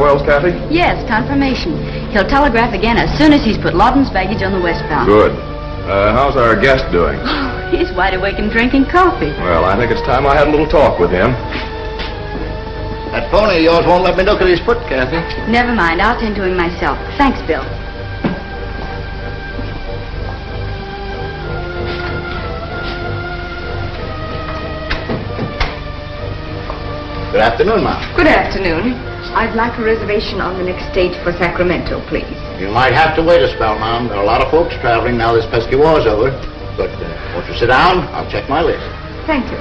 Wells, Kathy? Yes, confirmation. He'll telegraph again as soon as he's put Lawton's baggage on the westbound. Good. How's our guest doing? Oh, he's wide awake and drinking coffee. Well, I think it's time I had a little talk with him. That pony of yours won't let me look at his foot, Kathy. Never mind. I'll tend to him myself. Thanks, Bill. Good afternoon, ma'am. Good afternoon. I'd like a reservation on the next stage for Sacramento, please. You might have to wait a spell, ma'am. There are a lot of folks traveling now this pesky war's over. But won't you sit down? I'll check my list. Thank you.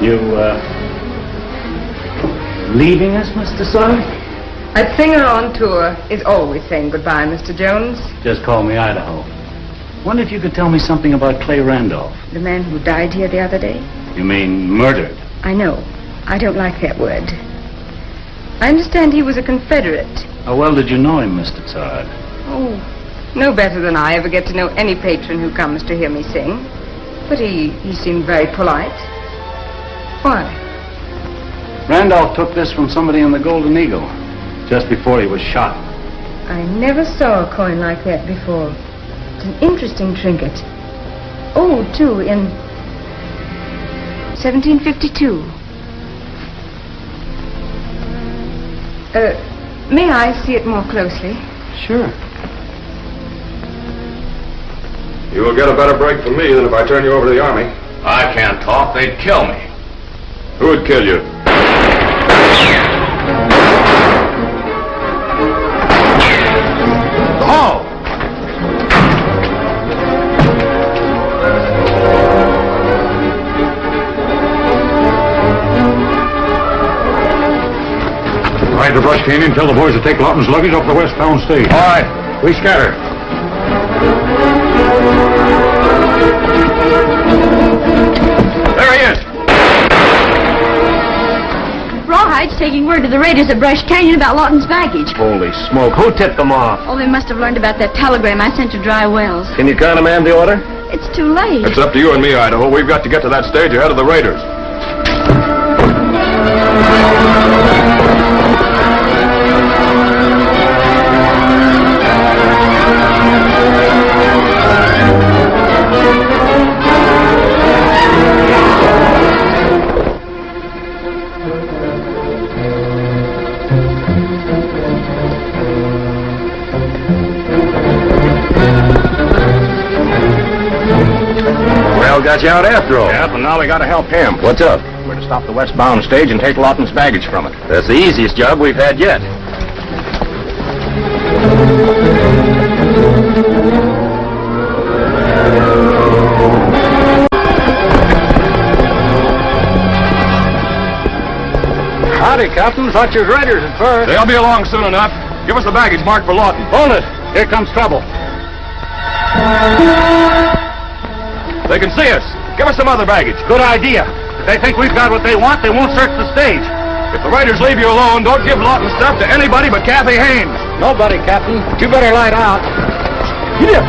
You, leaving us, Mr. Dessard? A singer on tour is always saying goodbye, Mr. Jones. Just call me Idaho. Wonder if you could tell me something about Clay Randolph. The man who died here the other day? You mean murdered? I know. I don't like that word. I understand he was a Confederate. How well did you know him, Mr. Dessard? Oh, no better than I ever get to know any patron who comes to hear me sing. But he seemed very polite. Why? Randolph took this from somebody in the Golden Eagle, just before he was shot. I never saw a coin like that before. It's an interesting trinket. Oh, too, in 1752. May I see it more closely? Sure. You will get a better break from me than if I turn you over to the Army. I can't talk. They'd kill me. Who would kill you? Oh! Ride the brush cane and tell the boys to take Lawton's luggage off the westbound stage. All right. We scatter. There he is. Rawhide's taking word to the raiders at Brush Canyon about Lawton's baggage. Holy smoke. Who tipped them off? Oh, they must have learned about that telegram I sent to Dry Wells. Can you countermand the order? It's too late. It's up to you and me, Idaho. We've got to get to that stage ahead of the raiders. Got you out after all. Yep, and now we gotta help him. What's up? We're to stop the westbound stage and take Lawton's baggage from it. That's the easiest job we've had yet. Howdy, Captain. Thought you was raiders at first. They'll be along soon enough. Give us the baggage marked for Lawton. Hold it. Here comes trouble. They can see us. Give us some other baggage. Good idea. If they think we've got what they want, they won't search the stage. If the raiders leave you alone, don't give Lawton's stuff to anybody but Kathy Haynes. Nobody, Captain. You better light out. Get up,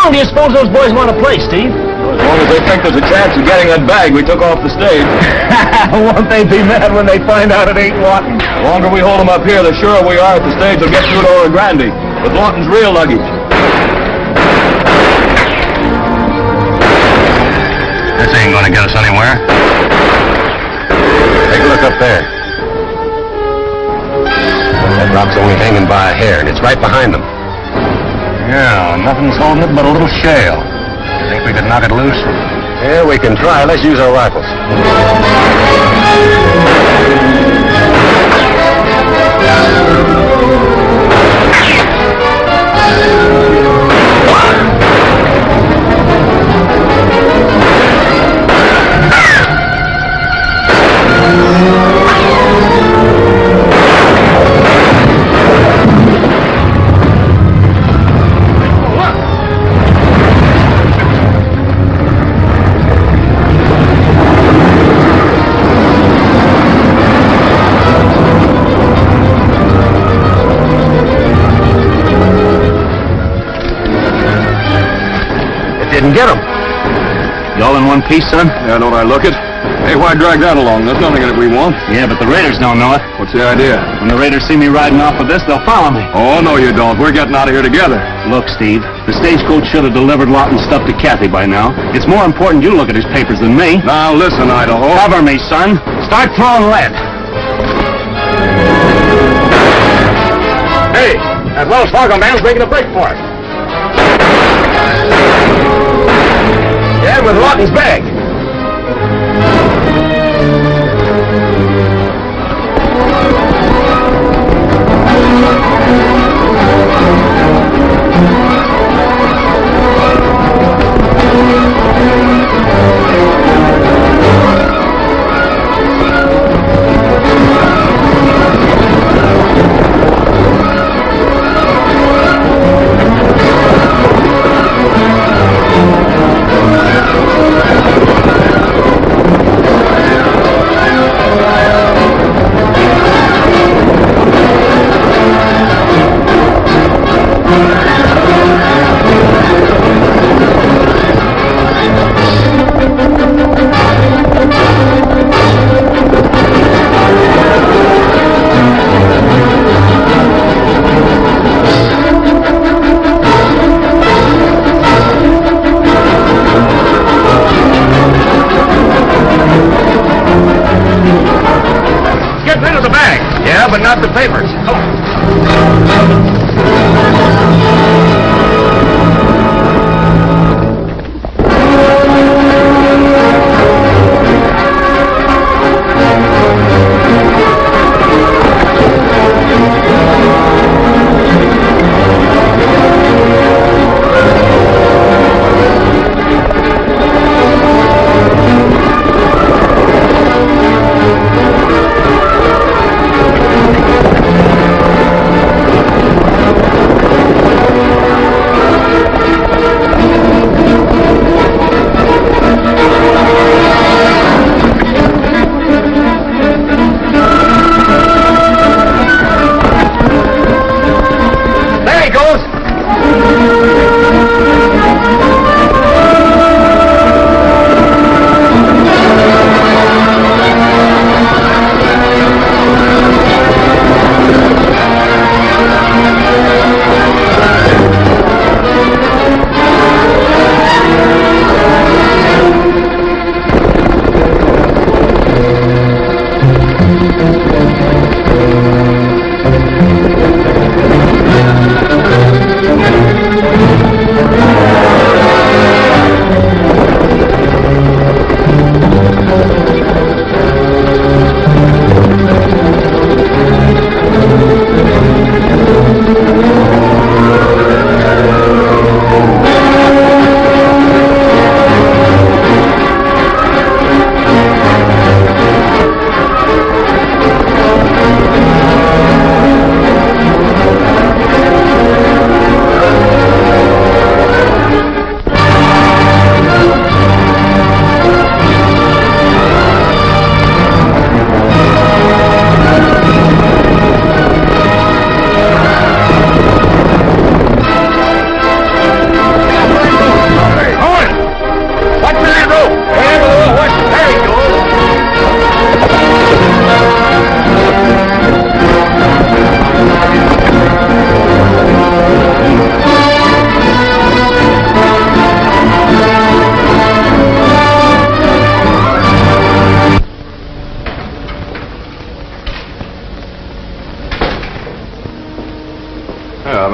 do you suppose those boys want to play, Steve? As long as they think there's a chance of getting that bag we took off the stage. Won't they be mad when they find out it ain't Lawton? The longer we hold them up here, the surer we are at the stage will get through to Oro Grande with Lawton's real luggage. This ain't gonna get us anywhere. Take a look up there. That rock's only hanging by a hair, and it's right behind them. Yeah, nothing's holding it but a little shale. You think we could knock it loose? Yeah, we can try. Let's use our rifles. get him. You all in one piece, son? Yeah, don't I look it? Hey, why drag that along? There's nothing in it we want. Yeah, but the raiders don't know it. What's the idea? When the raiders see me riding off with this, they'll follow me. Oh, no, you don't. We're getting out of here together. Look, Steve, the stagecoach should have delivered Lawton's stuff to Kathy by now. It's more important you look at his papers than me. Now, listen, Idaho. Cover me, son. Start throwing lead. Hey, that Wells Fargo man's making a break for it. Yeah, with Lawton's bag. But not the papers.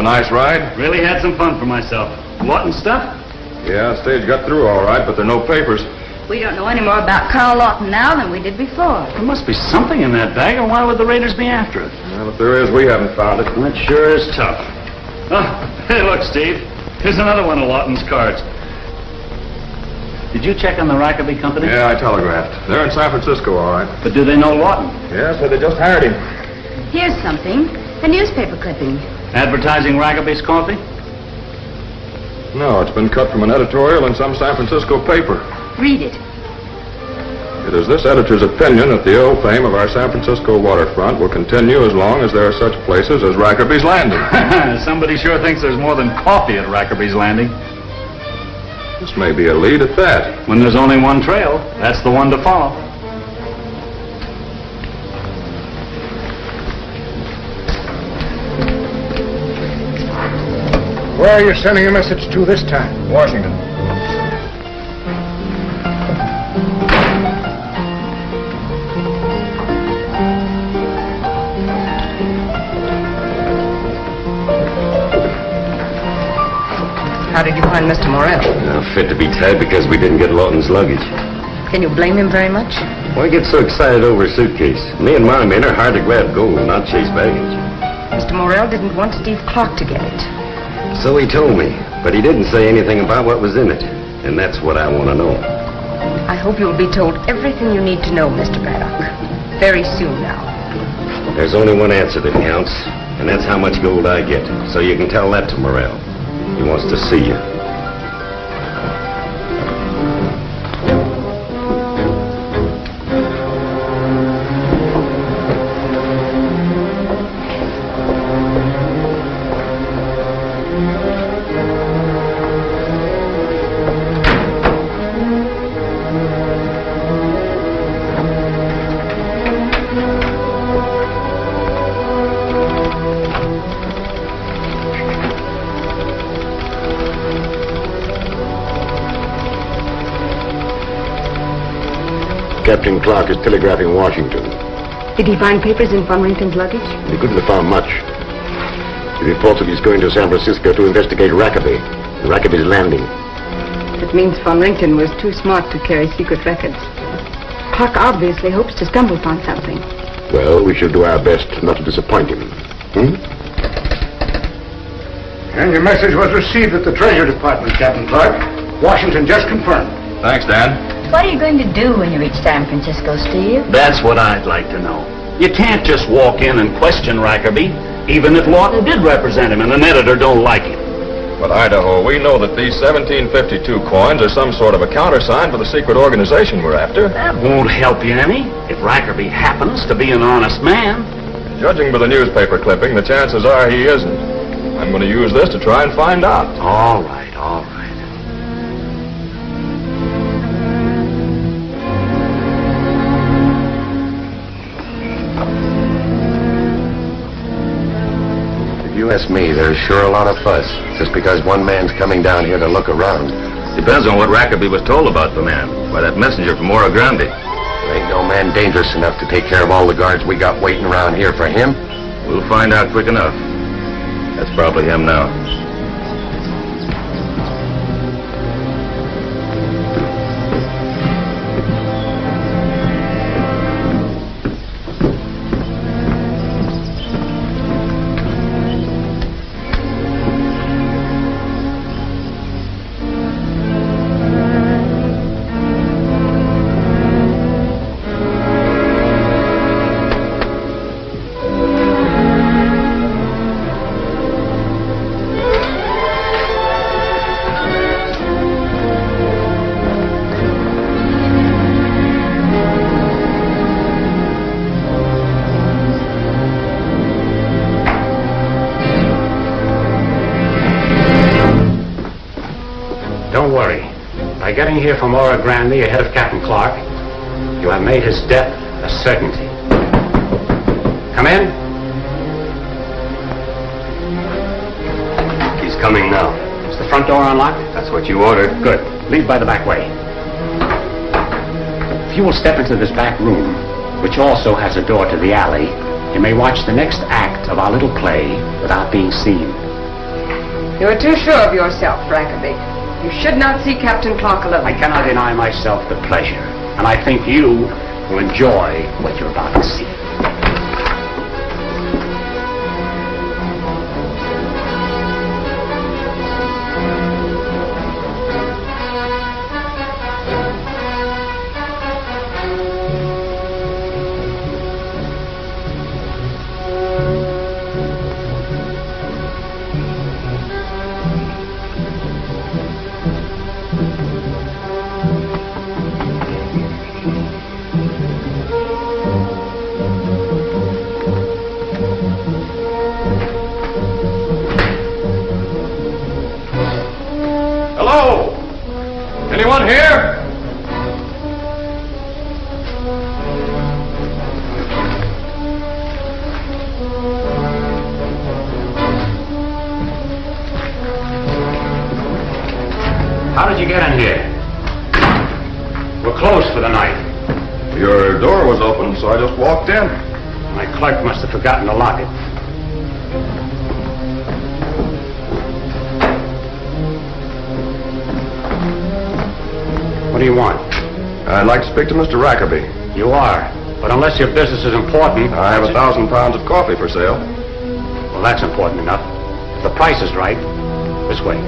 Nice ride? Really had some fun for myself. Lawton stuff? Yeah, stage got through all right, but there are no papers. We don't know any more about Carl Lawton now than we did before. There must be something in that bag, or why would the raiders be after it? Well, if there is, we haven't found it. That sure is tough. Oh, hey, look, Steve. Here's another one of Lawton's cards. Did you check on the Rackaby Company? Yeah, I telegraphed. They're in San Francisco, all right. But do they know Lawton? Yeah, so they just hired him. Here's something. A newspaper clipping. Advertising Rackaby's coffee? No, it's been cut from an editorial in some San Francisco paper. Read it. It is this editor's opinion that the ill fame of our San Francisco waterfront will continue as long as there are such places as Rackaby's Landing. Somebody sure thinks there's more than coffee at Rackaby's Landing. This may be a lead at that. When there's only one trail, that's the one to follow. Where are you sending a message to this time? Washington. How did you find Mr. Morel? Fit to be tied because we didn't get Lawton's luggage. Can you blame him very much? Why get so excited over a suitcase? Me and my men are hard to grab gold, not chase baggage. Mr. Morel didn't want Steve Clark to get it. So he told me, but he didn't say anything about what was in it. And that's what I want to know. I hope you'll be told everything you need to know, Mr. Braddock. Very soon now. There's only one answer that counts, and that's how much gold I get. So you can tell that to Morel. He wants to see you. Captain Clark is telegraphing Washington. Did he find papers in Von Rington's luggage? He couldn't have found much. He reports that he's going to San Francisco to investigate Rackaby's landing. That means Von Rington was too smart to carry secret records. Clark obviously hopes to stumble upon something. Well, we shall do our best not to disappoint him. And your message was received at the Treasury Department, Captain Clark. Washington just confirmed. Thanks, Dan. What are you going to do when you reach San Francisco, Steve? That's what I'd like to know. You can't just walk in and question Rackaby, even if Lawton did represent him and an editor don't like him. But Idaho, we know that these 1752 coins are some sort of a countersign for the secret organization we're after. That won't help you any if Rackaby happens to be an honest man. Judging by the newspaper clipping, the chances are he isn't. I'm going to use this to try and find out. All right, all right. If you ask me, there's sure a lot of fuss, just because one man's coming down here to look around. Depends on what Rackaby was told about the man by that messenger from Oro Grande. There ain't no man dangerous enough to take care of all the guards we got waiting around here for him. We'll find out quick enough. That's probably him now. Don't worry. By getting here from Oro Grande ahead of Captain Clark, you have made his death a certainty. Come in. He's coming now. Is the front door unlocked? That's what you ordered. Good. Leave by the back way. If you will step into this back room, which also has a door to the alley, you may watch the next act of our little play without being seen. You are too sure of yourself, Rackaby. You should not see Captain Clark alone. I cannot deny myself the pleasure, and I think you will enjoy what you're about to see. How did you get in here? We're closed for the night. Your door was open, so I just walked in. My clerk must have forgotten to lock it. What do you want? I'd like to speak to Mr. Rackerby. You are. But unless your business is important... I have 1,000 pounds of coffee for sale. Well, that's important enough. If the price is right, this way.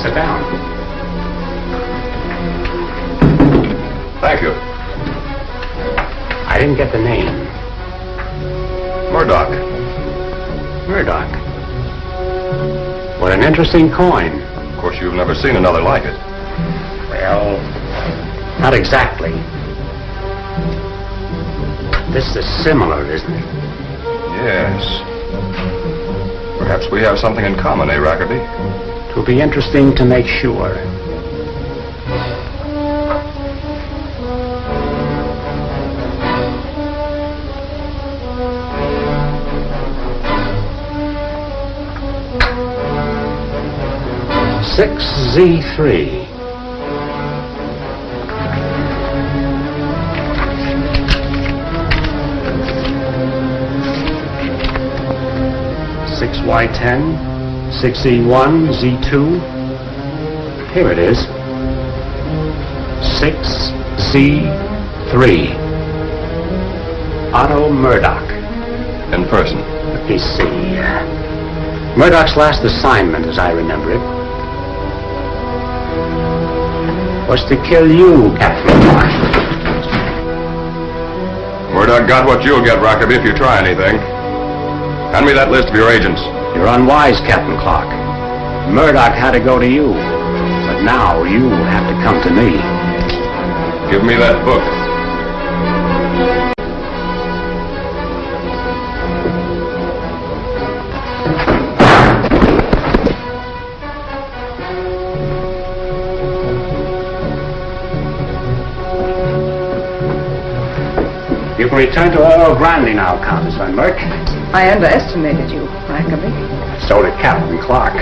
Sit down. Thank you. I didn't get the name. Murdoch. Murdoch. What an interesting coin. Of course, you've never seen another like it. Well, not exactly. This is similar, isn't it? Yes. Perhaps we have something in common, eh, Rackerby? It will be interesting to make sure. Z3. Y10, 6E1, Z2. Here it is. 6Z3. Otto Murdoch. In person. Let me see. Murdoch's last assignment, as I remember it, was to kill you, Captain. Murdoch got what you'll get, Rackerby, if you try anything. Hand me that list of your agents. You're unwise, Captain Clark. Murdoch had to go to you, but now you have to come to me. Give me that book. You can return to Oro Grande now, Countess Van Merck. I underestimated you, Rackerby. So did Captain Clark.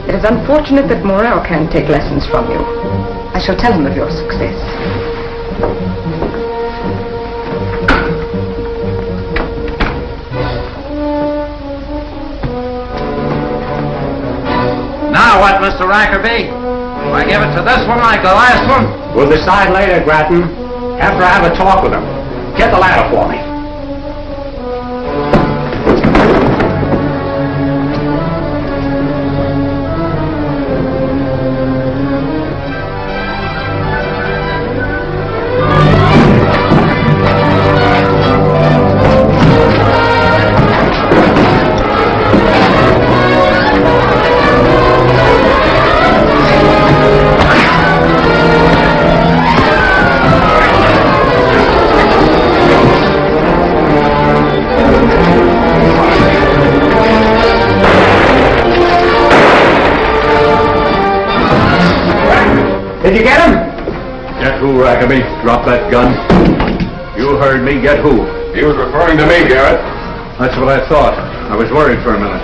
It is unfortunate that Morel can't take lessons from you. I shall tell him of your success. Now what, Mr. Rackerby? Do I give it to this one like the last one? We'll decide later, Grattan, after I have a talk with him. Get the ladder for me. Did you get him? Get who, Rackerby? Drop that gun. You heard me. Get who? He was referring to me, Garrett. That's what I thought. I was worried for a minute.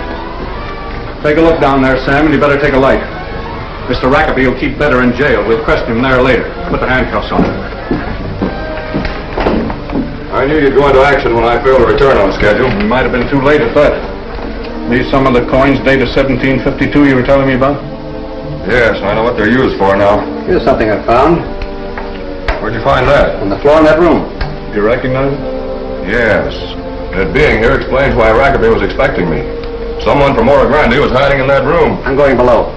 Take a look down there, Sam, and you better take a light. Mr. Rackerby will keep better in jail. We'll question him there later. Put the handcuffs on him. I knew you'd go into action when I failed to return on schedule. You might have been too late at that. These some of the coins dated 1752 you were telling me about? Yes, I know what they're used for now. Here's something I found Where'd you find that? on the floor in that room. Do you recognize it? Yes. It being here explains why Rackerby was expecting me. Someone from Oro Grande was hiding in that room. I'm going below.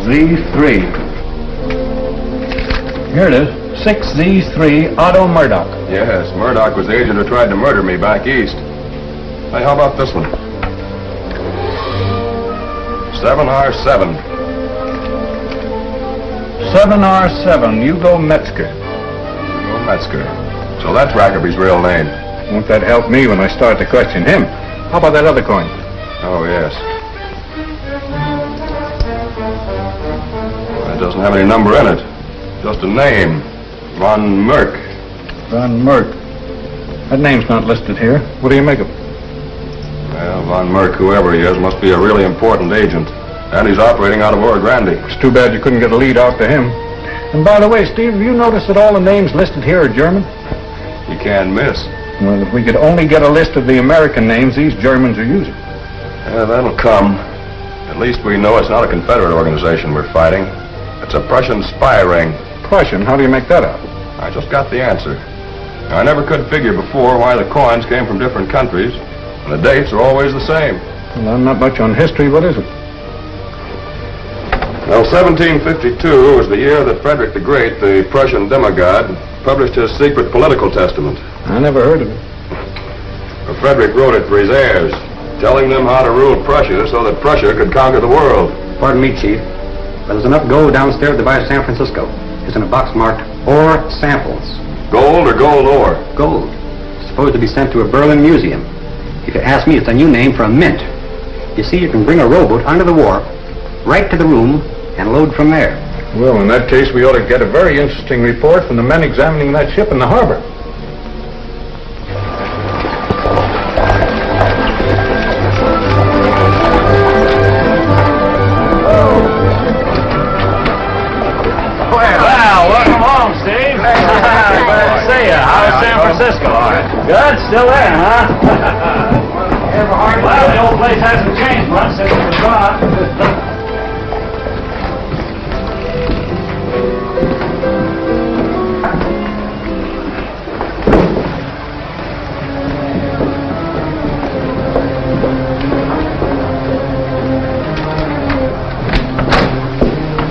Z3. Here it is. 6Z3 Otto Murdoch. Yes, Murdoch was the agent who tried to murder me back east. Hey, how about this one? 7R7. 7R7, Hugo Metzger. Hugo Metzger. So that's Rackerby's real name. Won't that help me when I start to question him? How about that other coin? Oh, yes. It doesn't have any number in it. Just a name. Von Merck. Von Merck. That name's not listed here. What do you make of it? Well, Von Merck, whoever he is, must be a really important agent. And he's operating out of Oro Grande. It's too bad you couldn't get a lead out to him. And by the way, Steve, have you noticed that all the names listed here are German? You can't miss. Well, if we could only get a list of the American names these Germans are using. Yeah, that'll come. At least we know it's not a Confederate organization we're fighting. It's a Prussian spy ring. Prussian? How do you make that out? I just got the answer. Now, I never could figure before why the coins came from different countries, and the dates are always the same. Well, I'm not much on history. What is it? Well, 1752 was the year that Frederick the Great, the Prussian demigod, published his secret political testament. I never heard of it. Well, Frederick wrote it for his heirs, telling them how to rule Prussia so that Prussia could conquer the world. Pardon me, Chief. There's enough gold downstairs to buy San Francisco. It's in a box marked ore samples. Gold or gold ore? Gold. Supposed to be sent to a Berlin museum. If you ask me, it's a new name for a mint. You see, you can bring a rowboat under the wharf, right to the room, and load from there. Well, in that case, we ought to get a very interesting report from the men examining that ship in the harbor. Well, welcome home, Steve. Glad to see you. How's San Francisco? Good? Still there, huh? Well, the old place hasn't changed much since it was gone.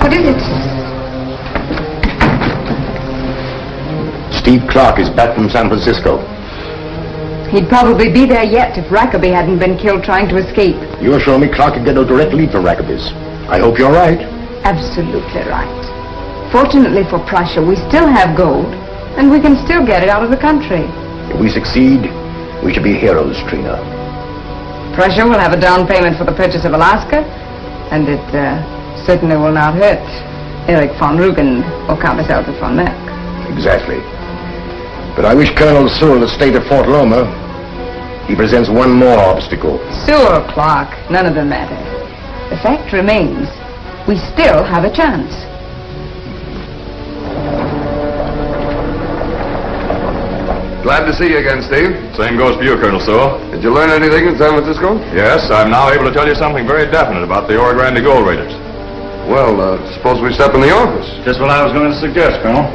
What is it? Steve Clark is back from San Francisco. He'd probably be there yet if Rackaby hadn't been killed trying to escape. You assure me Clark could get a direct lead from Rackaby's. I hope you're right. Absolutely right. Fortunately for Prussia, we still have gold, and we can still get it out of the country. If we succeed, we shall be heroes, Trina. Prussia will have a down payment for the purchase of Alaska, and it certainly will not hurt Erich von Rugen or Countess Elsa von Merck. Exactly. But I wish Colonel Sewell had stayed at Fort Loma. He presents one more obstacle. Sewell, Clark, none of them matter. The fact remains, we still have a chance. Glad to see you again, Steve. Same goes for you, Colonel Sewell. Did you learn anything in San Francisco? Yes, I'm now able to tell you something very definite about the Oro Grande gold raiders. Well, suppose we step in the office. Just what I was going to suggest, Colonel.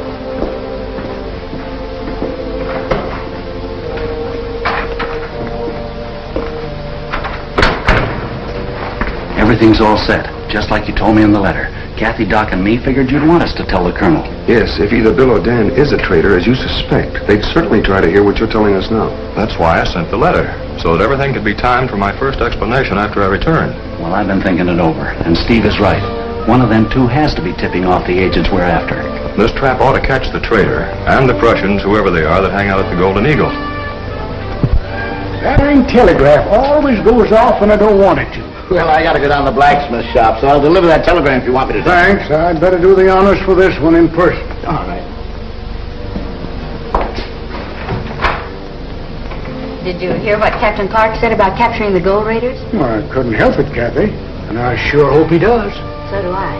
Everything's all set, just like you told me in the letter. Kathy, Doc, and me figured you'd want us to tell the Colonel. Yes, if either Bill or Dan is a traitor, as you suspect, they'd certainly try to hear what you're telling us now. That's why I sent the letter, so that everything could be timed for my first explanation after I return. Well, I've been thinking it over, and Steve is right. One of them two has to be tipping off the agents we're after. This trap ought to catch the traitor, and the Prussians, whoever they are, that hang out at the Golden Eagle. That ring telegraph always goes off when I don't want it to. Well, I gotta go down to the blacksmith shop, so I'll deliver that telegram if you want me to. Thanks. I'd better do the honors for this one in person. All right. Did you hear what Captain Clark said about capturing the gold raiders? Well, I couldn't help it, Kathy. And I sure hope he does. So do I.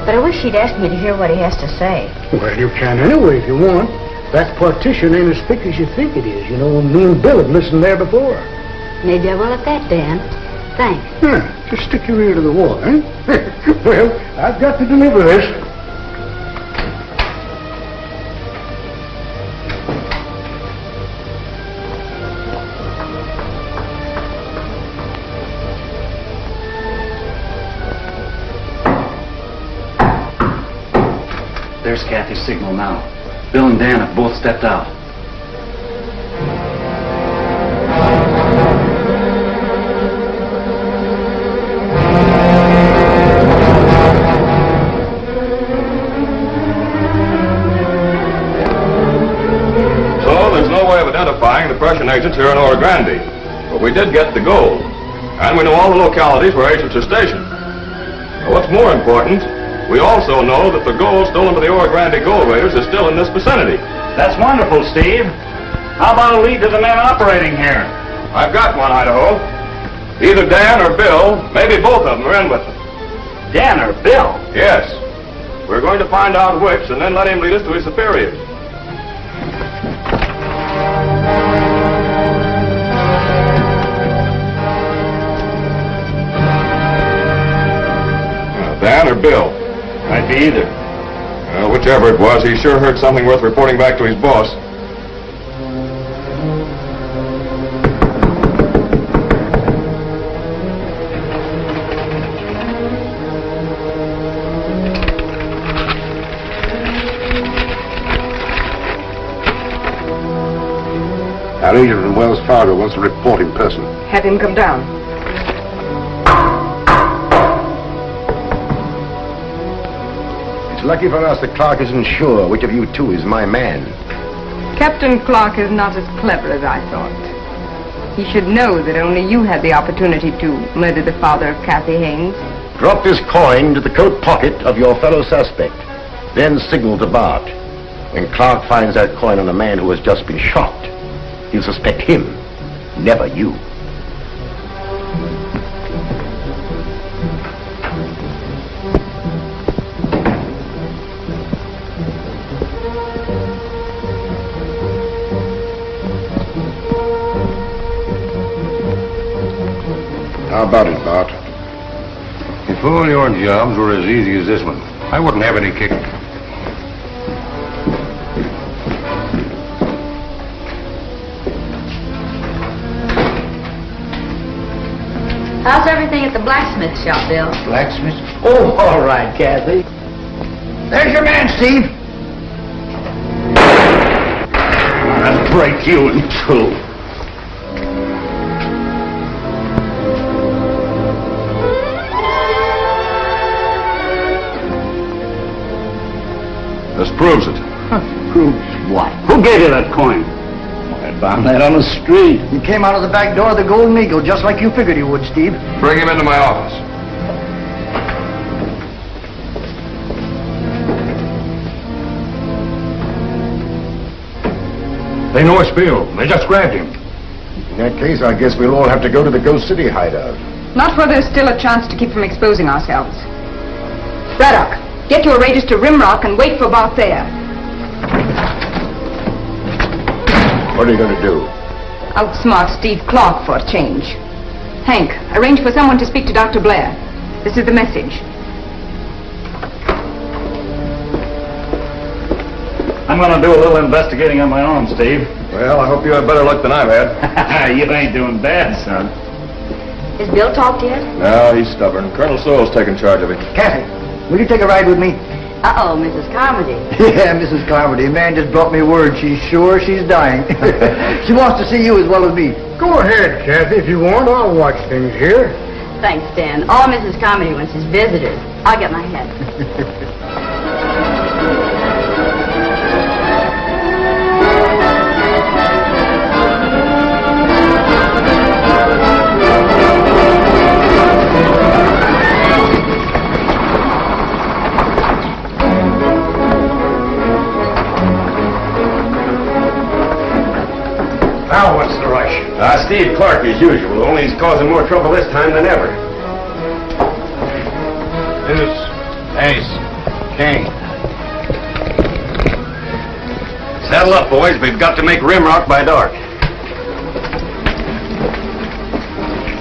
But I wish he'd asked me to hear what he has to say. Well, you can anyway if you want. That partition ain't as thick as you think it is. You know, me and Bill have listened there before. Maybe I will at that, Dan. Thanks. Yeah, just stick your ear to the wall, eh? Well, I've got to deliver this. There's Kathy's signal now. Bill and Dan have both stepped out. So there's no way of identifying the suppression agents here in Oro Grande. But we did get the gold. And we know all the localities where agents are stationed. Now, what's more important, we also know that the gold stolen by the Oro Grande gold raiders is still in this vicinity. That's wonderful, Steve. How about a lead to the men operating here? I've got one, Idaho. Either Dan or Bill, maybe both of them are in with them. Dan or Bill? Yes. We're going to find out which and then let him lead us to his superiors. Dan or Bill? Might be either. Well, whichever it was, he sure heard something worth reporting back to his boss. Our agent from Wells Fargo wants to report in person. Have him come down. It's lucky for us that Clark isn't sure which of you two is my man. Captain Clark is not as clever as I thought. He should know that only you had the opportunity to murder the father of Kathy Haynes. Drop this coin into the coat pocket of your fellow suspect. Then signal to Bart. When Clark finds that coin on a man who has just been shot, he'll suspect him, never you. How about it, Bart? If all your jobs were as easy as this one, I wouldn't have any kick. How's everything at the blacksmith shop, Bill? Blacksmith? Oh, all right, Kathy. There's your man, Steve. I'll break you in two. This proves it. Proves what? Who gave you that coin? I found that on the street. He came out of the back door of the Golden Eagle, just like you figured he would, Steve. Bring him into my office. They know it's Bill. They just grabbed him. In that case, I guess we'll all have to go to the Ghost City hideout. Not while there's still a chance to keep from exposing ourselves. Braddock, get your raiders to Rimrock and wait for Bart there. What are you going to do? Outsmart Steve Clark for a change. Hank, arrange for someone to speak to Dr. Blair. This is the message. I'm going to do a little investigating on my own, Steve. Well, I hope you have better luck than I've had. You ain't doing bad, son. Has Bill talked yet? No, he's stubborn. Colonel Sewell's taking charge of him. Kathy, will you take a ride with me? Uh-oh, Mrs. Carmody. Yeah, Mrs. Carmody. Man just brought me word. She's sure she's dying. She wants to see you as well as me. Go ahead, Kathy, if you want. I'll watch things here. Thanks, Dan. All Mrs. Carmody wants is visitors. I'll get my hat. Now, what's the rush? Steve Clark as usual, only he's causing more trouble this time than ever. Deuce, ace, king. Saddle up, boys. We've got to make Rimrock by dark.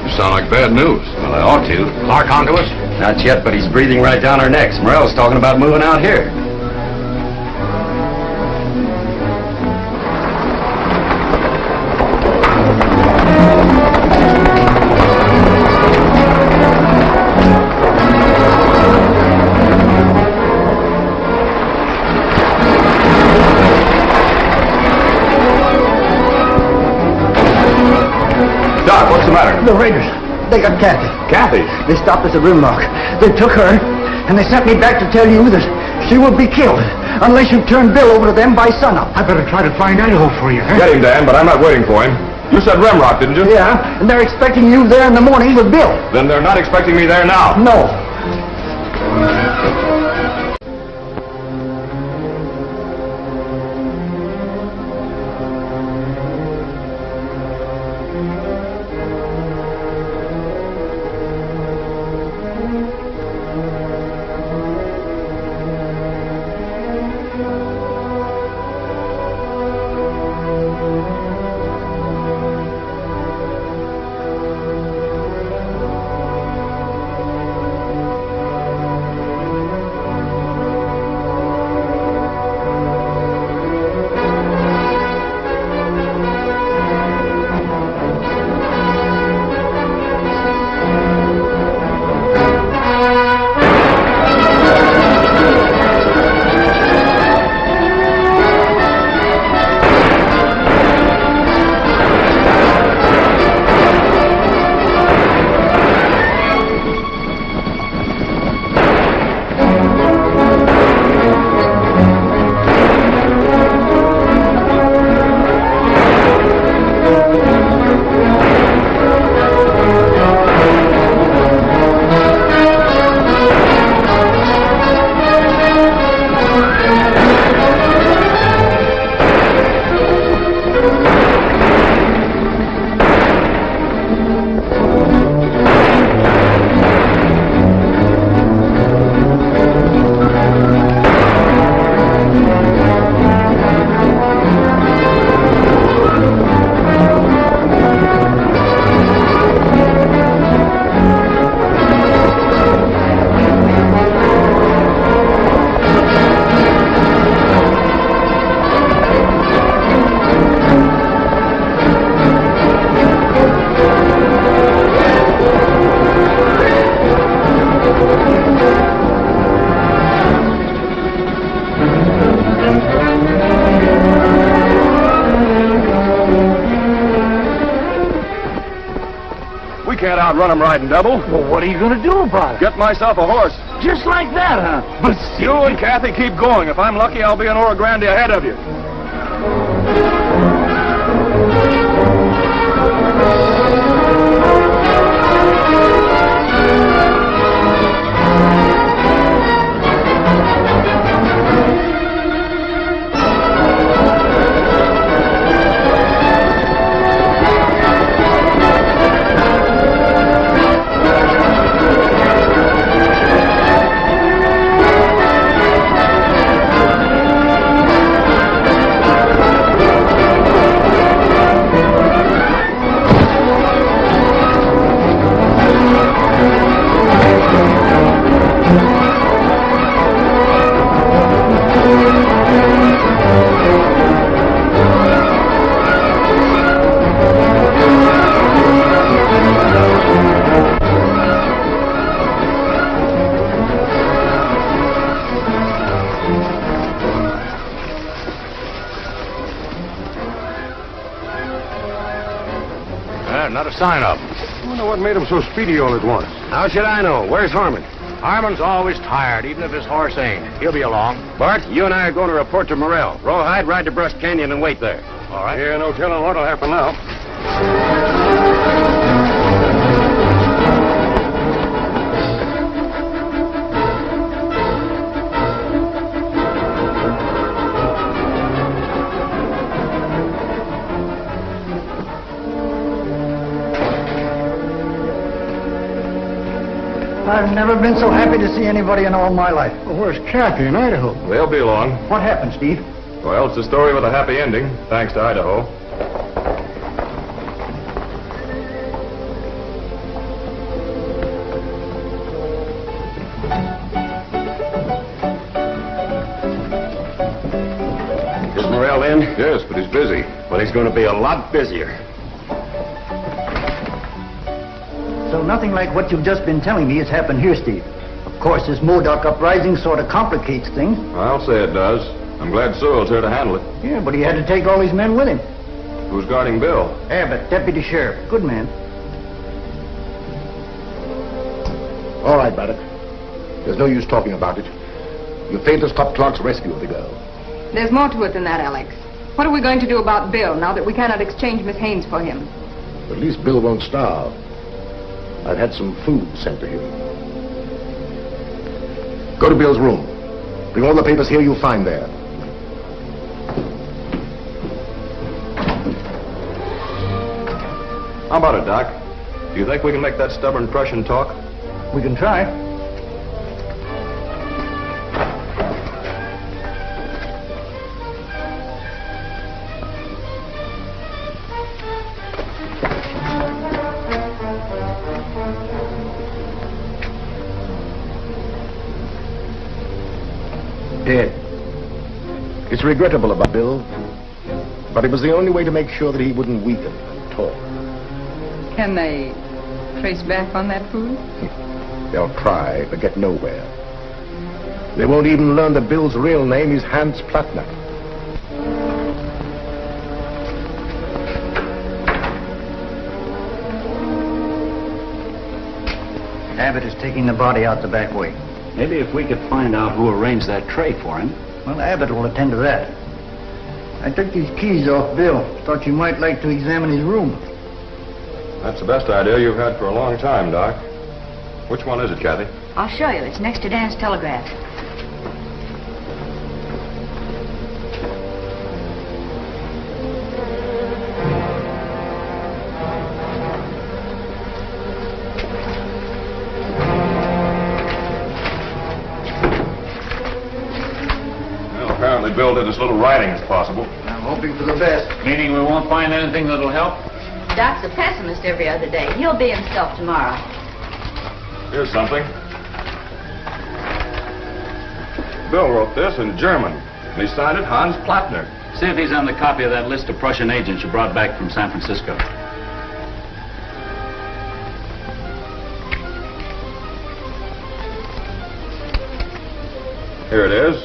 You sound like bad news. Well, I ought to. Clark onto us? Not yet, but he's breathing right down our necks. Morel's talking about moving out here. The raiders, they got Kathy. Kathy? They stopped us at Rimrock. They took her, and they sent me back to tell you that she would be killed. unless you turn Bill over to them by sunup. I better try to find Idaho for you, huh? Get him, Dan, but I'm not waiting for him. You said Remrock, didn't you? Yeah, and they're expecting you there in the morning with Bill. Then they're not expecting me there now. No. Can't outrun him riding double. Well, what are you going to do about it? Get myself a horse. Just like that, huh? But see, you and Kathy keep going. If I'm lucky, I'll be in Oro Grande ahead of you. Not a sign of him. I wonder what made him so speedy all at once. How should I know? Where's Harmon? Harmon's always tired, even if his horse ain't. He'll be along. Bart, you and I are going to report to Morel. Rawhide, ride to Brust Canyon and wait there. All right. Yeah, no telling what'll happen now. I've never been so happy to see anybody in all my life. Well, where's Kathy in Idaho? They'll be along. What happened, Steve? Well, it's a story with a happy ending, thanks to Idaho. Is Morel in? Yes, but he's busy. Well, he's going to be a lot busier. So nothing like what you've just been telling me has happened here, Steve. Of course, this Modoc uprising sort of complicates things. I'll say it does. I'm glad Sewell's here to handle it. Yeah, but he had to take all his men with him. Who's guarding Bill? Abbott, deputy sheriff. Good man. All right, Braddock. There's no use talking about it. You failed to stop Clark's rescue of the girl. There's more to it than that, Alex. What are we going to do about Bill now that we cannot exchange Miss Haynes for him? At least Bill won't starve. I've had some food sent to him. Go to Bill's room. Bring all the papers here you'll find there. How about it, Doc? Do you think we can make that stubborn Prussian talk? We can try. Dead. It's regrettable about Bill, but it was the only way to make sure that he wouldn't weaken and talk. Can they trace back on that food? They'll try, but get nowhere. They won't even learn that Bill's real name is Hans Plattner. Abbott is taking the body out the back way. Maybe if we could find out who arranged that tray for him. Well, Abbott will attend to that. I took these keys off Bill. Thought you might like to examine his room. That's the best idea you've had for a long time, Doc. Which one is it, Kathy? I'll show you. It's next to Dan's telegraph. Well, apparently Bill did as little writing as possible. I'm hoping for the best. Meaning we won't find anything that'll help? Doc's a pessimist every other day. He'll be himself tomorrow. Here's something. Bill wrote this in German, and he signed it Hans Plattner. See if he's on the copy of that list of Prussian agents you brought back from San Francisco. Here it is.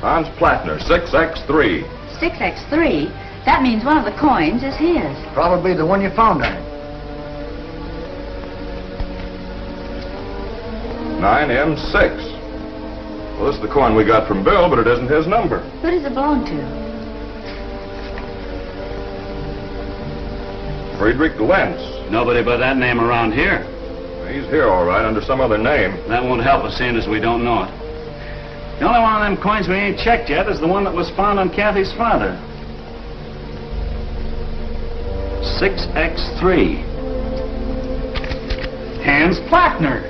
Hans Plattner, 6X3. 6X3? That means one of the coins is his. Probably the one you found on him. 9M6. Well, this is the coin we got from Bill, but it isn't his number. Who does it belong to? Friedrich Lentz. Nobody by that name around here. He's here, all right, under some other name. That won't help us, seeing as we don't know it. The only one of them coins we ain't checked yet is the one that was found on Kathy's father. 6X3. Hans Plattner.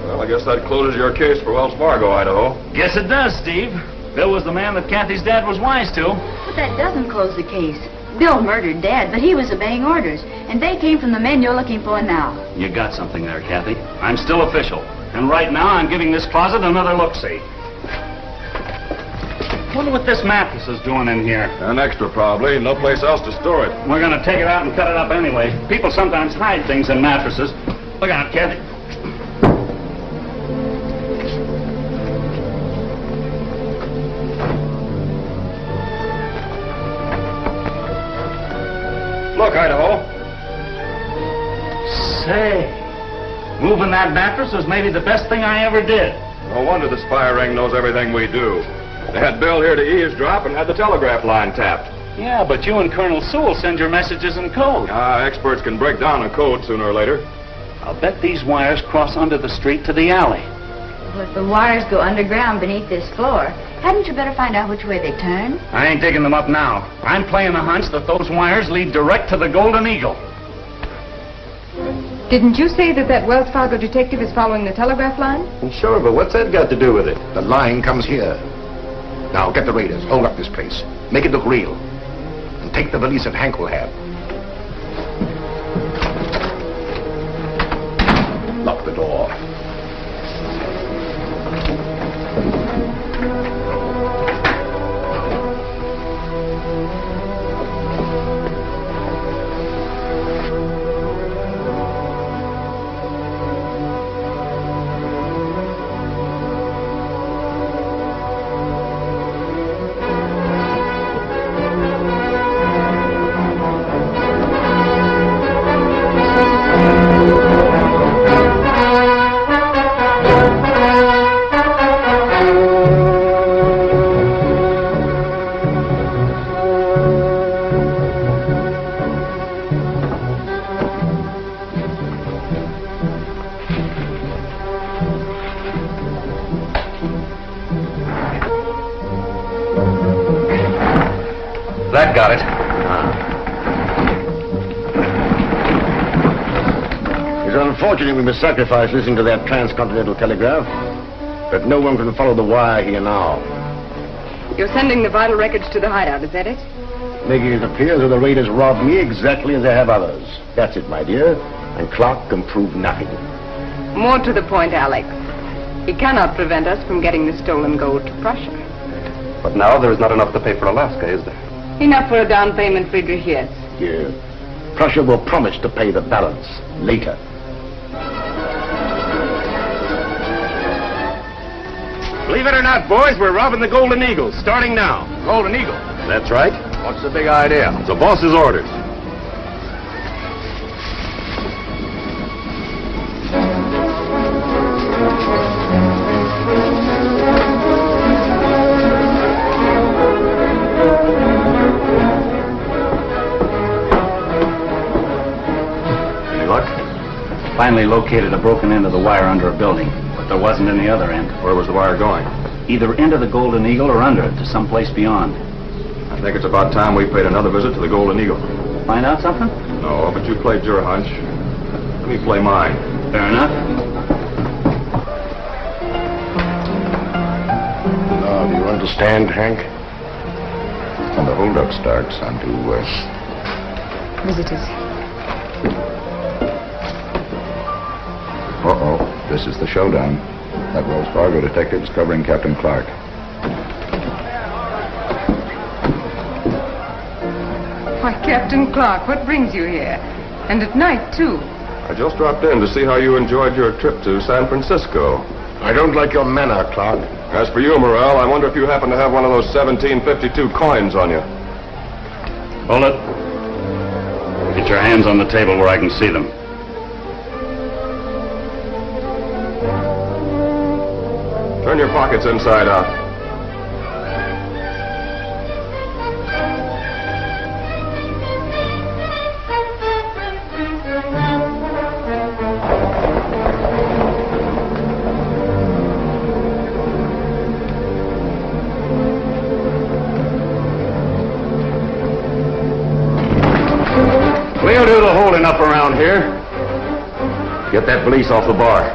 Well, I guess that closes your case for Wells Fargo, Idaho. Guess it does, Steve. Bill was the man that Kathy's dad was wise to. But that doesn't close the case. Bill murdered Dad, but he was obeying orders. And they came from the men you're looking for now. You got something there, Kathy. I'm still official. And right now, I'm giving this closet another look-see. Wonder what this mattress is doing in here. An extra, probably. No place else to store it. We're going to take it out and cut it up anyway. People sometimes hide things in mattresses. Look out, Kathy. Look, Idaho. Say, moving that mattress was maybe the best thing I ever did. No wonder the spy ring knows everything we do. They had Bill here to eavesdrop and had the telegraph line tapped. Yeah, but you and Colonel Sewell send your messages in code. Experts can break down a code sooner or later. I'll bet these wires cross under the street to the alley. Well, if the wires go underground beneath this floor, hadn't you better find out which way they turn? I ain't digging them up now. I'm playing the hunch that those wires lead direct to the Golden Eagle. Didn't you say that Wells Fargo detective is following the telegraph line? Sure, but what's that got to do with it? The line comes here. Now, get the raiders. Hold up this place. Make it look real. And take the valise that Hank will have. Lock the door. unfortunately, we must sacrifice listening to that transcontinental telegraph. But no one can follow the wire here now. You're sending the vital records to the hideout, is that it? Making it appear as though the raiders robbed me exactly as they have others. That's it, my dear. And Clark can prove nothing. More to the point, Alex. He cannot prevent us from getting the stolen gold to Prussia. But now there is not enough to pay for Alaska, is there? Enough for a down payment, Friedrich, yes. Yeah. Prussia will promise to pay the balance later. Believe it or not, boys, we're robbing the Golden Eagle, starting now. Golden Eagle. That's right. What's the big idea? It's the boss's orders. Any luck? Finally located a broken end of the wire under a building, but there wasn't any other end. Where was the wire going? Either into the Golden Eagle or under it to someplace beyond. I think it's about time we paid another visit to the Golden Eagle. Find out something? No, but you played your hunch. Let me play mine. Fair enough. Now, do you understand, Hank? When the holdup starts, I'm due west. Visitors. Uh-oh. This is the showdown. That Wells Fargo detective's covering Captain Clark. Why, Captain Clark, what brings you here? And at night, too. I just dropped in to see how you enjoyed your trip to San Francisco. I don't like your manner, Clark. As for you, Morel, I wonder if you happen to have one of those 1752 coins on you. Hold it. Get your hands on the table where I can see them. Turn your pockets inside out. We'll do the holding up around here. Get that valise off the bar.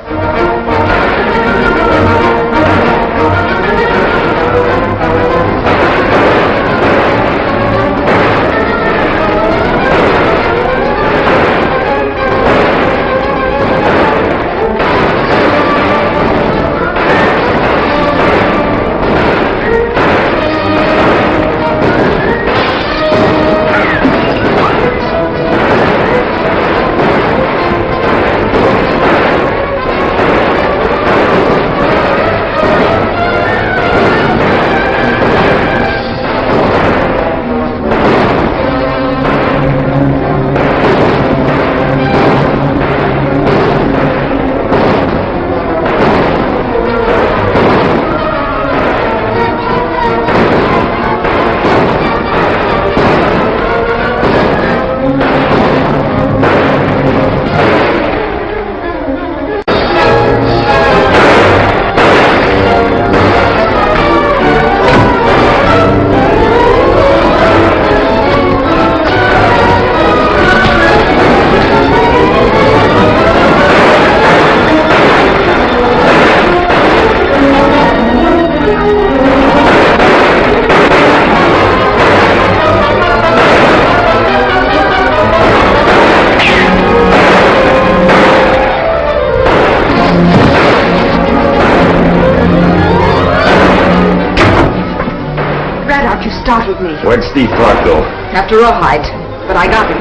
Startled me. Where'd Steve Clark go? After Rawhide, but I got him.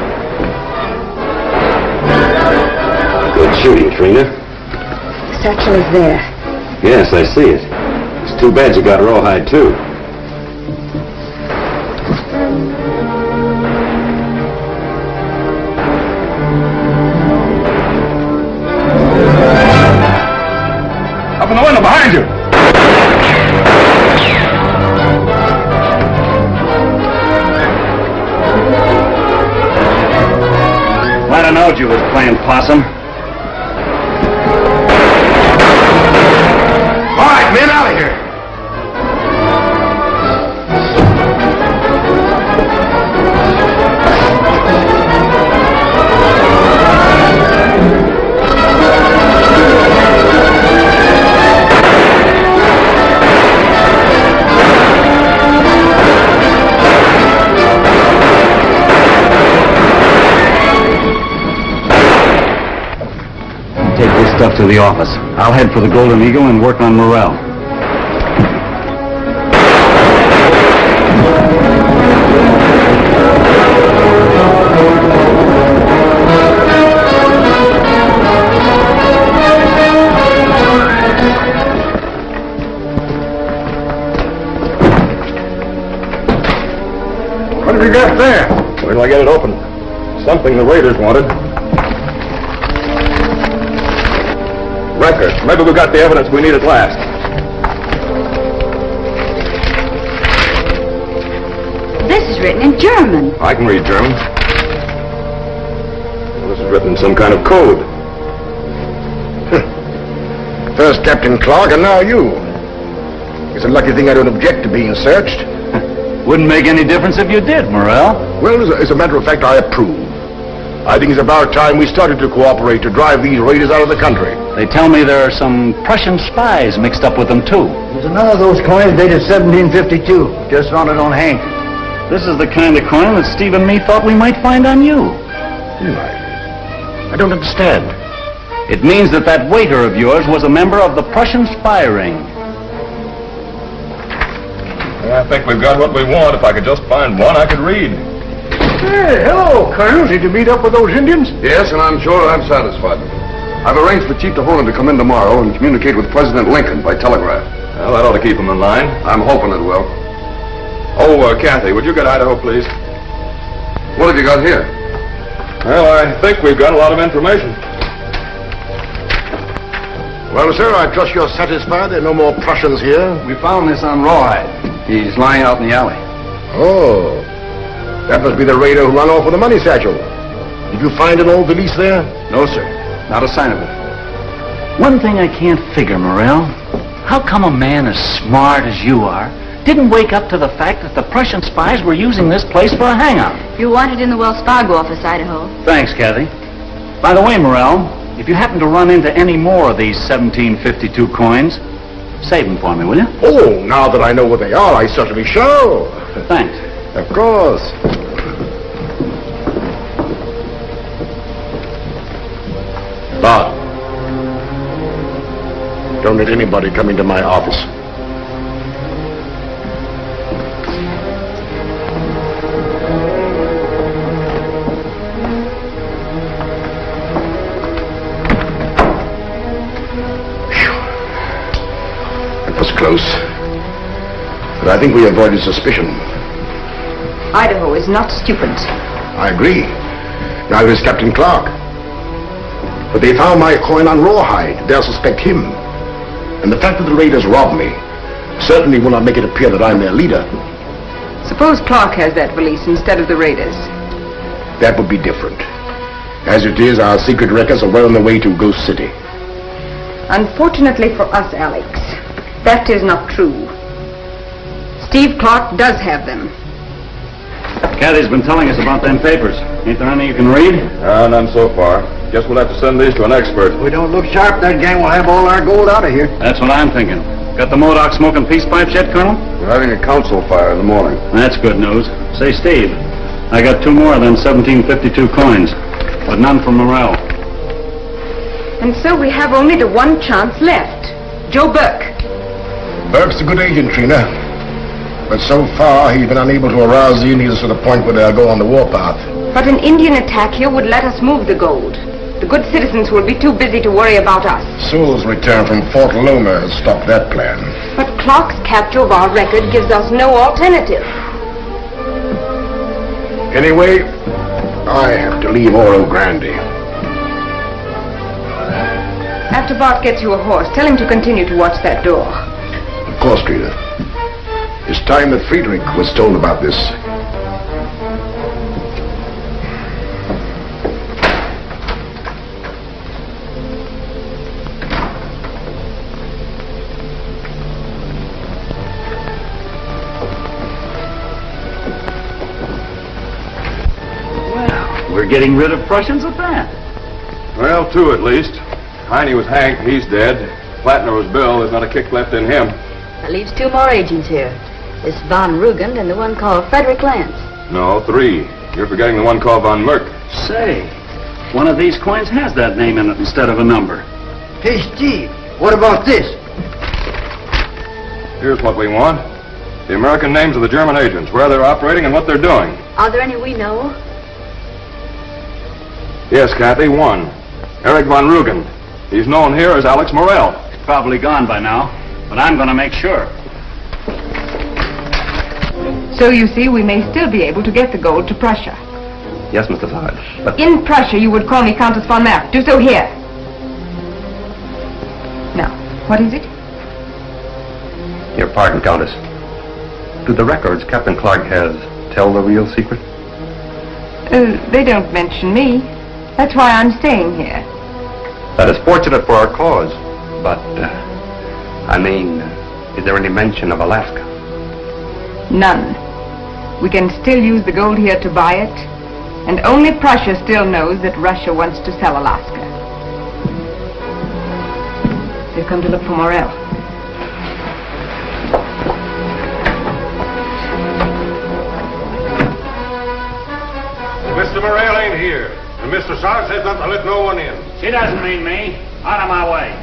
Good shooting, Trina. The satchel is there. Yes, I see it. It's too bad you got Rawhide, too. Up in the window behind you! I knowed you was playing possum. All right, men, out of here. to the office. I'll head for the Golden Eagle and work on Morel. What have you got there? Wait till I get it open. Something the raiders wanted. Records. Maybe we got the evidence we need at last. This is written in German. I can read German. Well, this is written in some kind of code. First Captain Clark, and now you. It's a lucky thing I don't object to being searched. Wouldn't make any difference if you did, Morel. Well, as a matter of fact, I approve. I think it's about time we started to cooperate to drive these raiders out of the country. They tell me there are some Prussian spies mixed up with them, too. There's another of those coins dated 1752. Just found it on Hank. This is the kind of coin that Steve and me thought we might find on you. I don't understand. It means that that waiter of yours was a member of the Prussian spy ring. I think we've got what we want. If I could just find one I could read. Hey, hello, Colonel. Did you meet up with those Indians? Yes, and I'm sure I'm satisfied. I've arranged for Chief DeHonan to come in tomorrow and communicate with President Lincoln by telegraph. Well, that ought to keep him in line. I'm hoping it will. Oh, Kathy, would you get Idaho, please? What have you got here? Well, I think we've got a lot of information. Well, sir, I trust you're satisfied there are no more Prussians here. We found this on Rawhide. He's lying out in the alley. Oh, that must be the raider who ran off with the money satchel. Did you find an old valise there? No, sir. Not a sign of it. One thing I can't figure, Morel. How come a man as smart as you are didn't wake up to the fact that the Prussian spies were using this place for a hangout? You're wanted in the Wells Fargo office, Idaho. Thanks, Kathy. By the way, Morel, if you happen to run into any more of these 1752 coins, save them for me, will you? Oh, now that I know what they are, I certainly shall. Thanks. Of course. Bob, don't let anybody come into my office. Close. But I think we avoided suspicion. Idaho is not stupid. I agree. Neither is Captain Clark. But they found my coin on Rawhide. They'll suspect him. And the fact that the raiders robbed me certainly will not make it appear that I'm their leader. Suppose Clark has that valise instead of the raiders. That would be different. As it is, our secret records are well on the way to Ghost City. Unfortunately for us, Alex, that is not true. Steve Clark does have them. Kathy's been telling us about them papers. Ain't there any you can read? None so far. Guess we'll have to send these to an expert. If we don't look sharp, that gang will have all our gold out of here. That's what I'm thinking. Got the Modoc smoking peace pipes yet, Colonel? We're having a council fire in the morning. That's good news. Say, Steve, I got 2 more of them 1752 coins, but none from Morel. And so we have only the one chance left. Joe Burke. Burke's a good agent, Trina. But so far, he's been unable to arouse the Indians to the point where they'll go on the warpath. But an Indian attack here would let us move the gold. The good citizens will be too busy to worry about us. Sewell's return from Fort Loma has stopped that plan. But Clark's capture of our record gives us no alternative. Anyway, I have to leave Oro Grande. After Bart gets you a horse, tell him to continue to watch that door. Of course, Trina. It's time that Friedrich was told about this. Well, we're getting rid of Prussians at that. Well, 2 at least. Heine was Hank, he's dead. Plattner was Bill, there's not a kick left in him. That leaves 2 more agents here. This Von Rugend and the one called Frederick Lance. No, 3. You're forgetting the one called Von Merck. Say, one of these coins has that name in it instead of a number. Hey, Steve, what about this? Here's what we want. The American names of the German agents, where they're operating and what they're doing. Are there any we know? Yes, Kathy, one. Eric von Rugen. He's known here as Alex Morel. He's probably gone by now, but I'm going to make sure. So you see, we may still be able to get the gold to Prussia. Yes, Mr. Sarge, but... In Prussia, you would call me Countess von Merck. Do so here. Now, what is it? Your pardon, Countess. Do the records Captain Clark has tell the real secret? They don't mention me. That's why I'm staying here. That is fortunate for our cause, but, is there any mention of Alaska? None. We can still use the gold here to buy it, and only Prussia still knows that Russia wants to sell Alaska. They've come to look for Morel. Mr. Morel ain't here, and Mr. Sarge says not to let no one in. She doesn't mean me. Out of my way.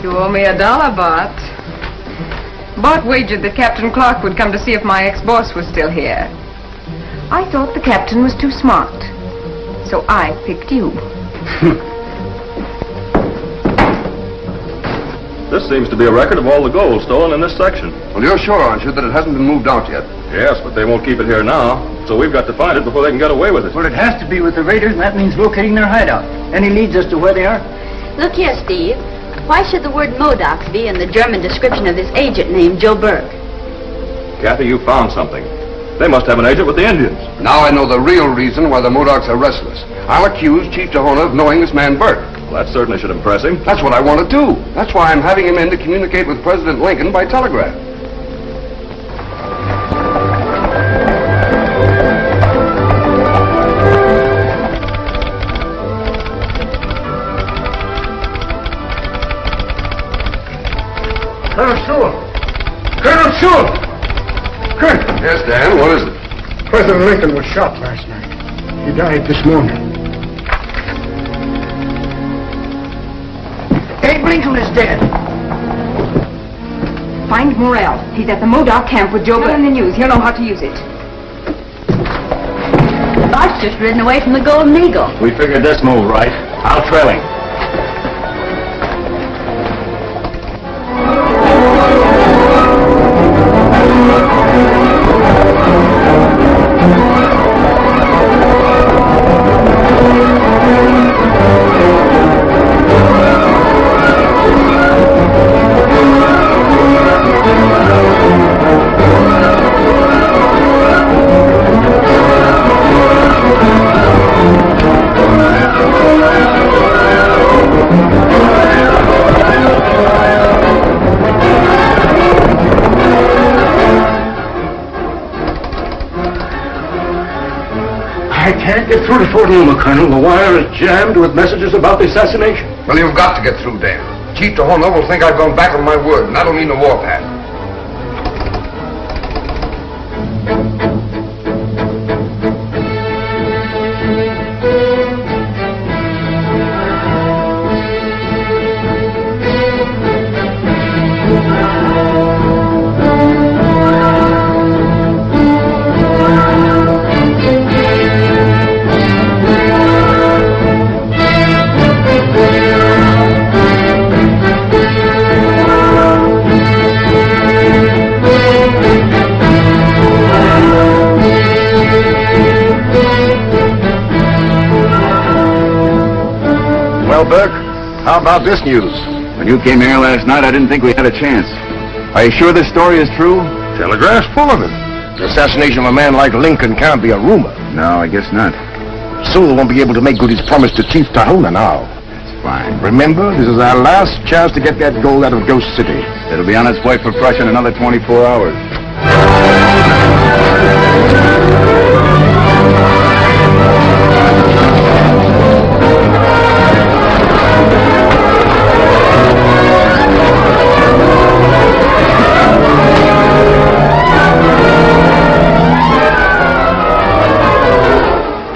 You owe me $1, Bart. Bart wagered that Captain Clark would come to see if my ex-boss was still here. I thought the captain was too smart, so I picked you. This seems to be a record of all the gold stolen in this section. Well, you're sure, aren't you, that it hasn't been moved out yet? Yes, but they won't keep it here now, so we've got to find it before they can get away with it. Well, it has to be with the raiders, and that means locating their hideout. Any leads as to where they are? Look here, Steve. Why should the word Modoc be in the German description of this agent named Joe Berg? Kathy, you found something. They must have an agent with the Indians. Now I know the real reason why the Modocs are restless. I'll accuse Chief Tahona of knowing this man Bert. Well, that certainly should impress him. That's what I want to do. That's why I'm having him in to communicate with President Lincoln by telegraph. Colonel Sewell! Colonel Sewell! Colonel! Yes, Dan, what is it? President Lincoln was shot last night. He died this morning. Abe Lincoln is dead. Find Morel. He's at the Modoc camp with Joe Berg. Tell him the news. He'll know how to use it. Bart's just ridden away from the Golden Eagle. We figured this move right. I'll trail him. Get through to Fort Loma, Colonel. The wire is jammed with messages about the assassination. Well, you've got to get through, Dan. Chief Tahona will think I've gone back on my word, and that'll mean the warpath. How about this news? When you came here last night, I didn't think we had a chance. Are you sure this story is true? Telegraph's full of it. The assassination of a man like Lincoln can't be a rumor. No, I guess not. Sewell won't be able to make good his promise to Chief Tahona now. That's fine. Remember, this is our last chance to get that gold out of Ghost City. It'll be on its way for Prussia in another 24 hours.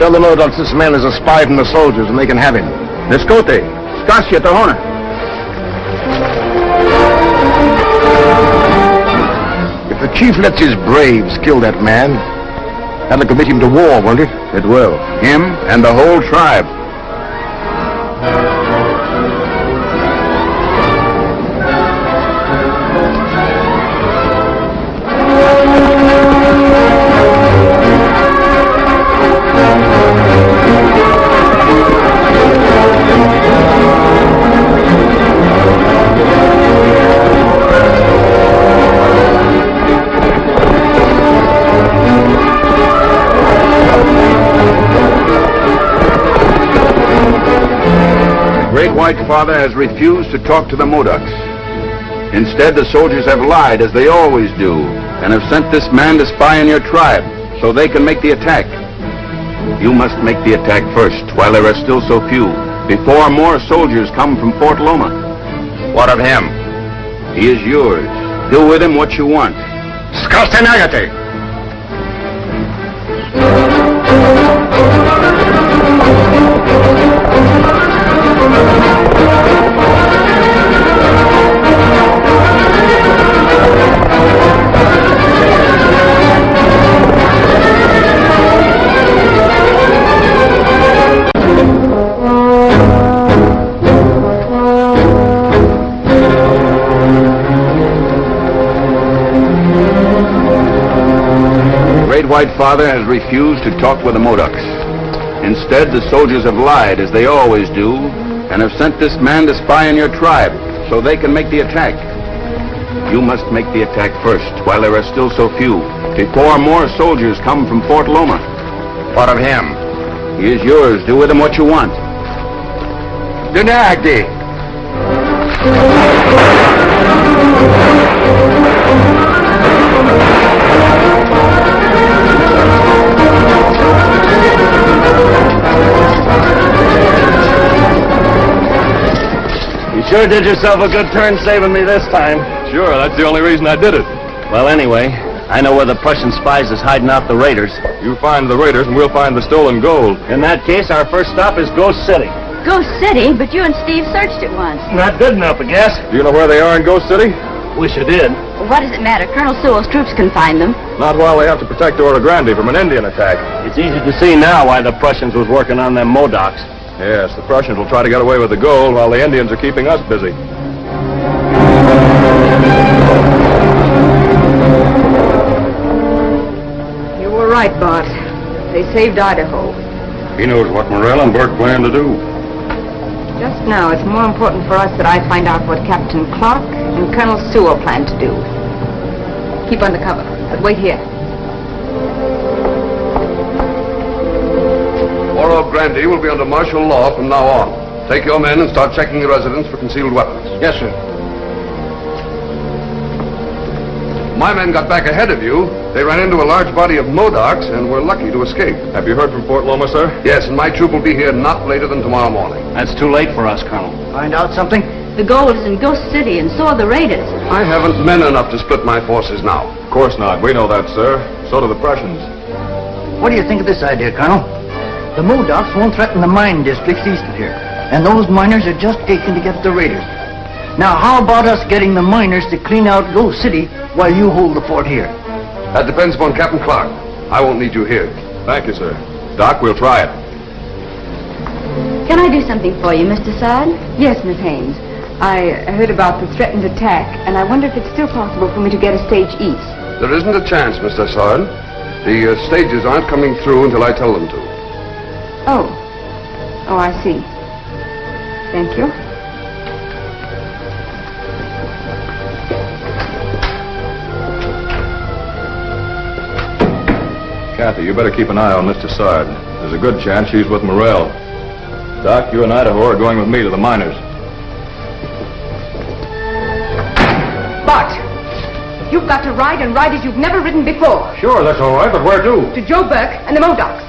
Tell the Modocs this man is a spy from the soldiers and they can have him. Discote. Scasia Tahona. If the chief lets his braves kill that man, that'll commit him to war, won't it? It will. Him and the whole tribe. White Father has refused to talk to the Modocs. Instead, the soldiers have lied, as they always do, and have sent this man to spy on your tribe, so they can make the attack. You must make the attack first, while there are still so few, before more soldiers come from Fort Loma. What of him? He is yours. Do with him what you want. Skalstenagate! White Father has refused to talk with the Modocs. Instead, the soldiers have lied, as they always do, and have sent this man to spy on your tribe, so they can make the attack. You must make the attack first, while there are still so few, before more soldiers come from Fort Loma. What of him? He is yours. Do with him what you want. Dunagdi! You sure did yourself a good turn saving me this time. Sure, that's the only reason I did it. Well, anyway, I know where the Prussian spies is hiding out the raiders. You find the raiders and we'll find the stolen gold. In that case, our first stop is Ghost City. Ghost City? But you and Steve searched it once. Not good enough, I guess. Do you know where they are in Ghost City? Wish I did. Well, what does it matter? Colonel Sewell's troops can find them. Not while they have to protect Oro Grande from an Indian attack. It's easy to see now why the Prussians was working on them Modocs. Yes, the Prussians will try to get away with the gold while the Indians are keeping us busy. You were right, Bart. They saved Idaho. He knows what Morel and Burt plan to do. Just now, it's more important for us that I find out what Captain Clark and Colonel Sewell plan to do. Keep under cover, but wait here. Oro Grande will be under martial law from now on. Take your men and start checking the residence for concealed weapons. Yes, sir. My men got back ahead of you. They ran into a large body of Modocs and were lucky to escape. Have you heard from Fort Loma, sir? Yes, and my troop will be here not later than tomorrow morning. That's too late for us, Colonel. Find out something? The gold is in Ghost City, and so are the raiders. I haven't men enough to split my forces now. Of course not. We know that, sir. So do the Prussians. What do you think of this idea, Colonel? The Modocs won't threaten the mine districts east of here, and those miners are just aching to get at the raiders. Now, how about us getting the miners to clean out Ghost City while you hold the fort here? That depends upon Captain Clark. I won't need you here. Thank you, sir. Doc, we'll try it. Can I do something for you, Mr. Sard? Yes, Miss Haynes. I heard about the threatened attack, and I wonder if it's still possible for me to get a stage east. There isn't a chance, Mr. Sard. The stages aren't coming through until I tell them to. Oh. Oh, I see. Thank you. Kathy, you better keep an eye on Mr. Sard. There's a good chance she's with Morel. Doc, you and Idaho are going with me to the miners. Bart, you've got to ride and ride as you've never ridden before. Sure, that's all right, but where to? To Joe Burke and the Modocs.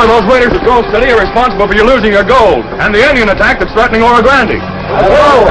of those raiders at Grove City are responsible for you losing your gold, and the Indian attack that's threatening Oro Grande. Let's go!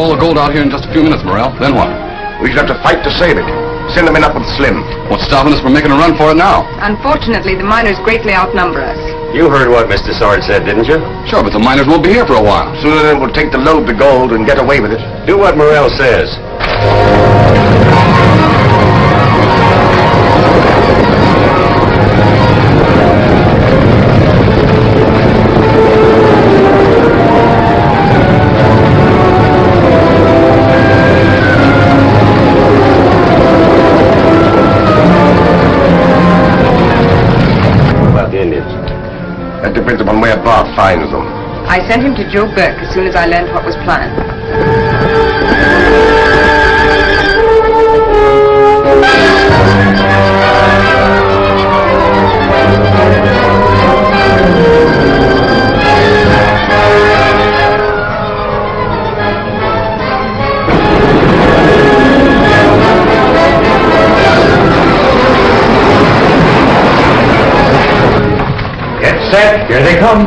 All the gold out here in just a few minutes, Morel. Then what? We should have to fight to save it. Send them in up with Slim. What's stopping us from making a run for it now? Unfortunately, the miners greatly outnumber us. You heard what Mr. Dessard said, didn't you? Sure, but the miners won't be here for a while. Sooner than we'll take the load the gold and get away with it. Do what Morel says. That depends upon where Bob finds them. I sent him to Joe Burke as soon as I learned what was planned. Set, here they come.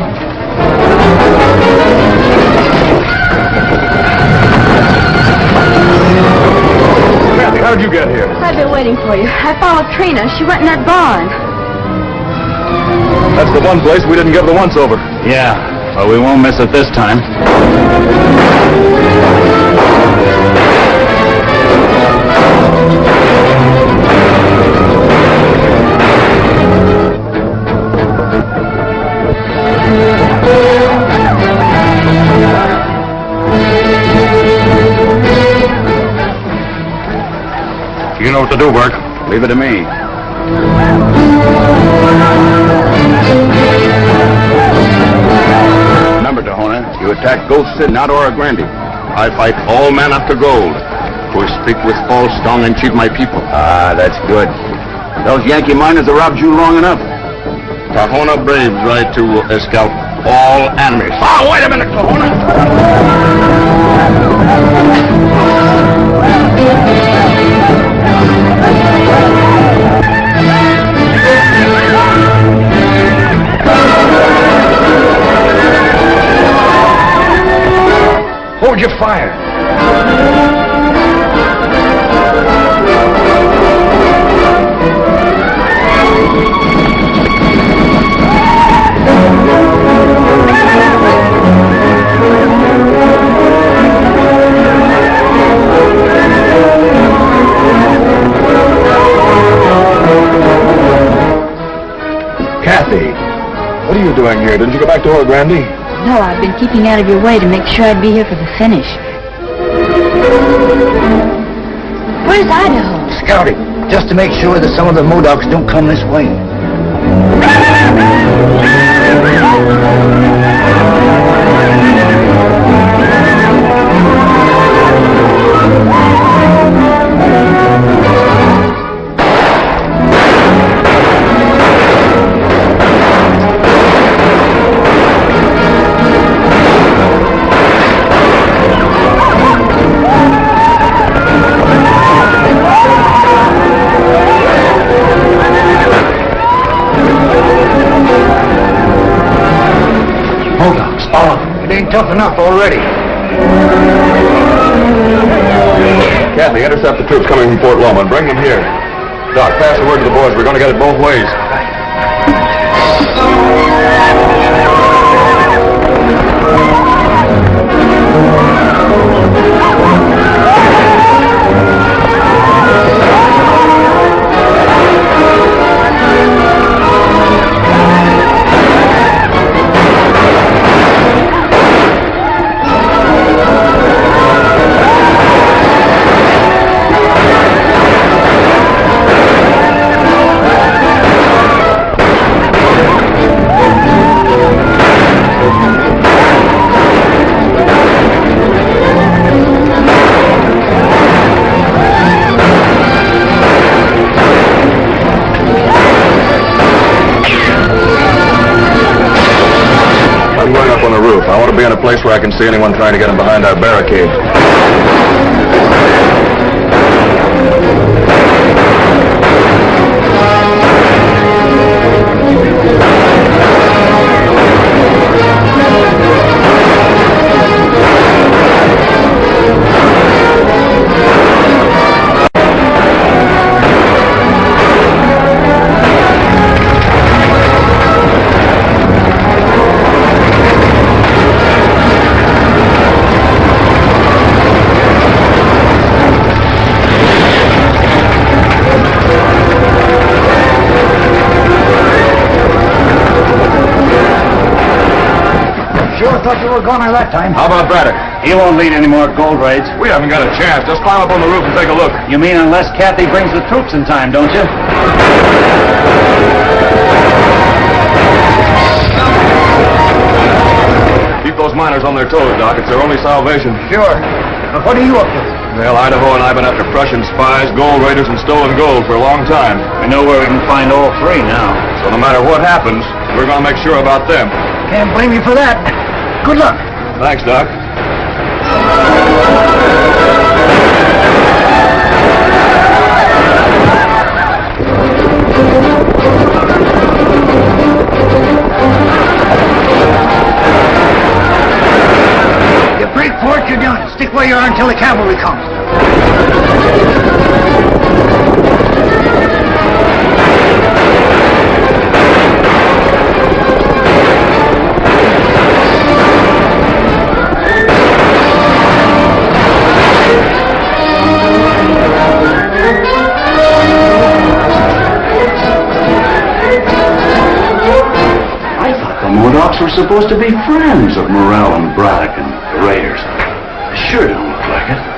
Kathy, how did you get here? I've been waiting for you. I followed Trina. She went in that barn. That's the one place we didn't give the once-over. Yeah, but we won't miss it this time. You know what to do, Burke. Leave it to me. Remember, Tahona, you attack Ghost City, not Oro Grande. I fight all men after gold, who speak with false tongue and cheat my people. Ah, that's good. Those Yankee miners have robbed you long enough. Tahona braves right to scalp all enemies. Oh, wait a minute, Tahona! Hold your fire. Kathy, what are you doing here? Didn't you go back to Oro Grande? No, I've been keeping out of your way to make sure I'd be here for the finish. Where's Idaho? Scouting, just to make sure that some of the Modocs don't come this way. Tough enough already. Kathy, intercept the troops coming from Fort Loma and bring them here. Doc, pass the word to the boys. We're going to get it both ways. place where I can see anyone trying to get in behind our barricade. Thought you were gone that time. How about Braddock? He won't lead any more gold raids. We haven't got a chance. Just climb up on the roof and take a look. You mean unless Kathy brings the troops in time, don't you? Keep those miners on their toes, Doc. It's their only salvation. Sure. But what are you up to? Well, Idaho and I have been after Prussian spies, gold raiders, and stolen gold for a long time. We know where we can find all three now. So no matter what happens, we're going to make sure about them. Can't blame you for that. Good luck. Thanks, Doc. You break for it, you're done. Stick where you are until the cavalry comes. Modocs were supposed to be friends of Morel and Braddock and the Raiders. Sure don't look like it.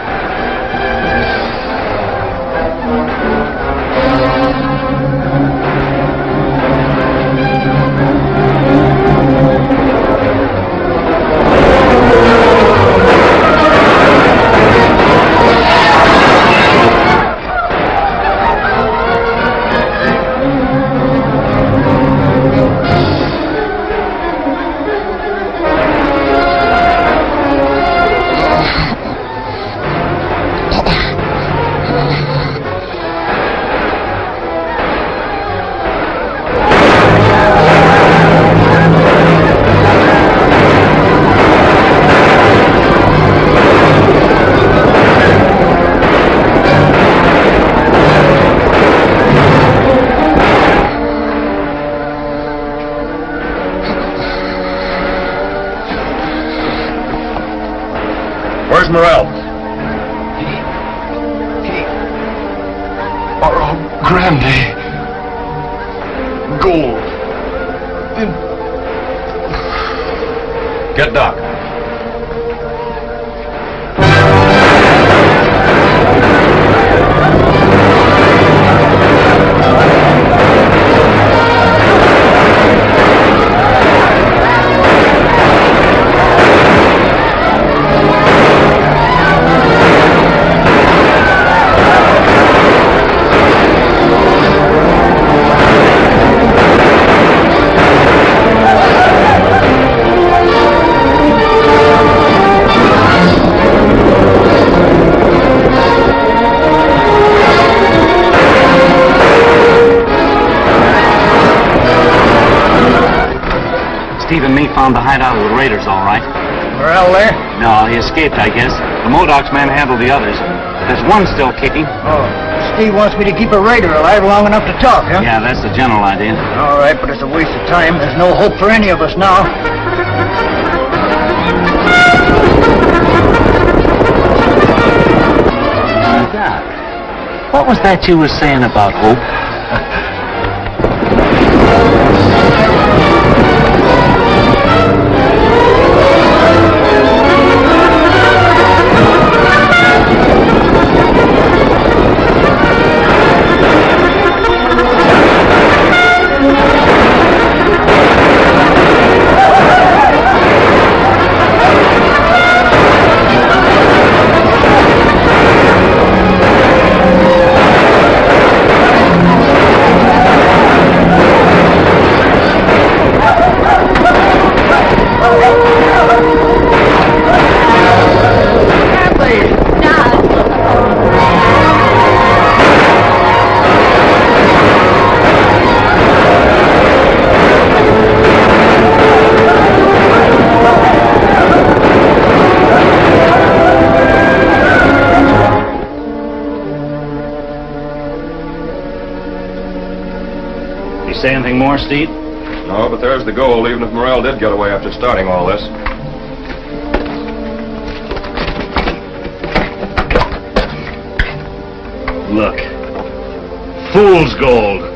Where's Morel? Oro Grande. Gold. Get Doc. Steve and me found the hideout of the Raiders, all right. Morel there? No, he escaped, I guess. The Modocs man handled the others. There's one still kicking. Oh, Steve wants me to keep a raider alive long enough to talk, huh? Yeah, that's the general idea. All right, but it's a waste of time. There's no hope for any of us now. Doc, what was that you were saying about hope? say anything more, Steve? No, but there's the gold, even if Morel did get away after starting all this. Look. Fool's gold.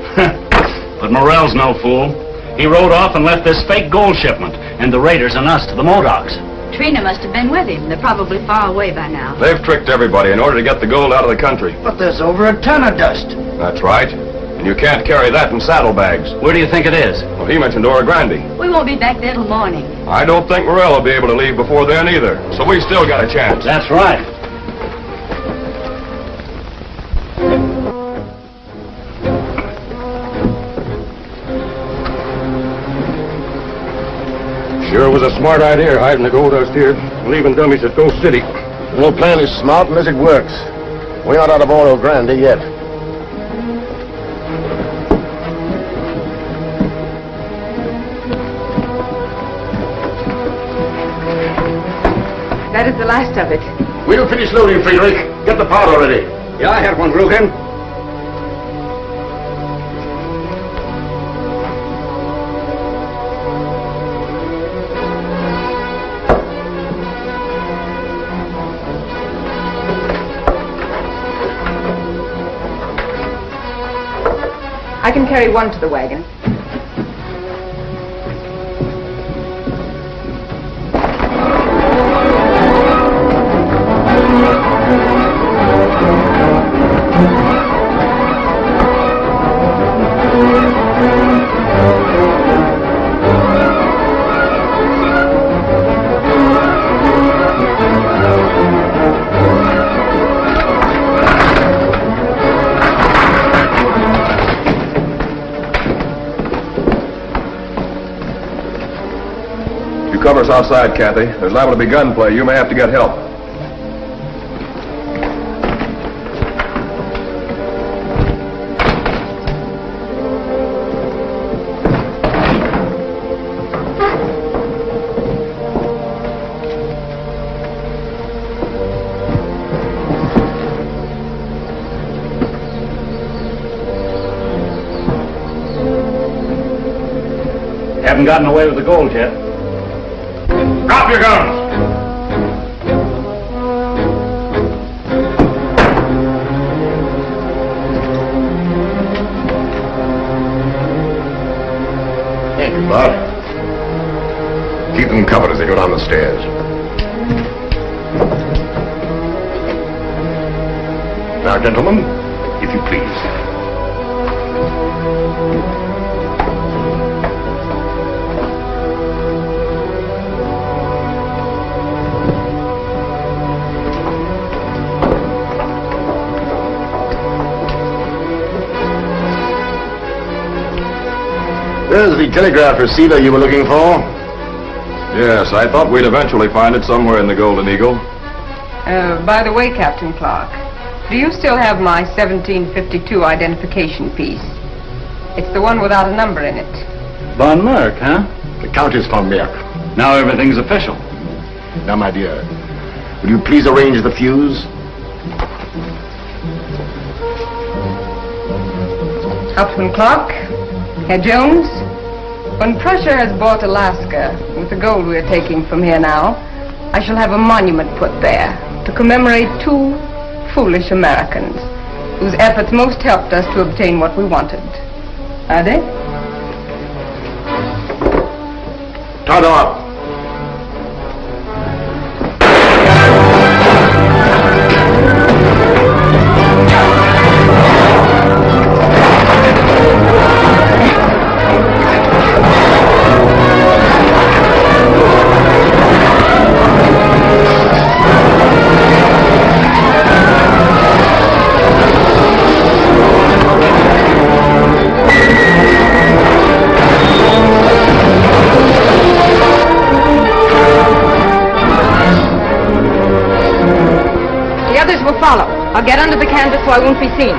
But Morel's no fool. He rode off and left this fake gold shipment, and the raiders and us to the Modocs. Trina must have been with him. They're probably far away by now. They've tricked everybody in order to get the gold out of the country. But there's over a ton of dust. That's right. And you can't carry that in saddlebags. Where do you think it is? Well, he mentioned Oro Grande. We won't be back there till morning. I don't think Morel will be able to leave before then either. So we still got a chance. That's right. Sure was a smart idea hiding the gold dust here, leaving dummies at Ghost City. No plan is smart unless it works. We aren't out of Oro Grande yet. That is the last of it. We'll finish loading, Friedrich. Get the powder ready. Yeah, I have one, Rugen. I can carry one to the wagon. Cover us outside, Kathy. There's liable to be gunplay. You may have to get help. Haven't gotten away with the gold yet. Drop your guns! Thank you, Bart. Keep them covered as they go down the stairs. Now, gentlemen, if you please. There's the telegraph receiver you were looking for. Yes, I thought we'd eventually find it somewhere in the Golden Eagle. By the way, Captain Clark, do you still have my 1752 identification piece? It's the one without a number in it. Von Merck, huh? The Countess von Merck. Now everything's official. Now, my dear, will you please arrange the fuse? Captain Clark, Herr Jones, when Prussia has bought Alaska with the gold we're taking from here now, I shall have a monument put there to commemorate two foolish Americans whose efforts most helped us to obtain what we wanted. Are they? Start up. Follow. I'll get under the canvas so I won't be seen.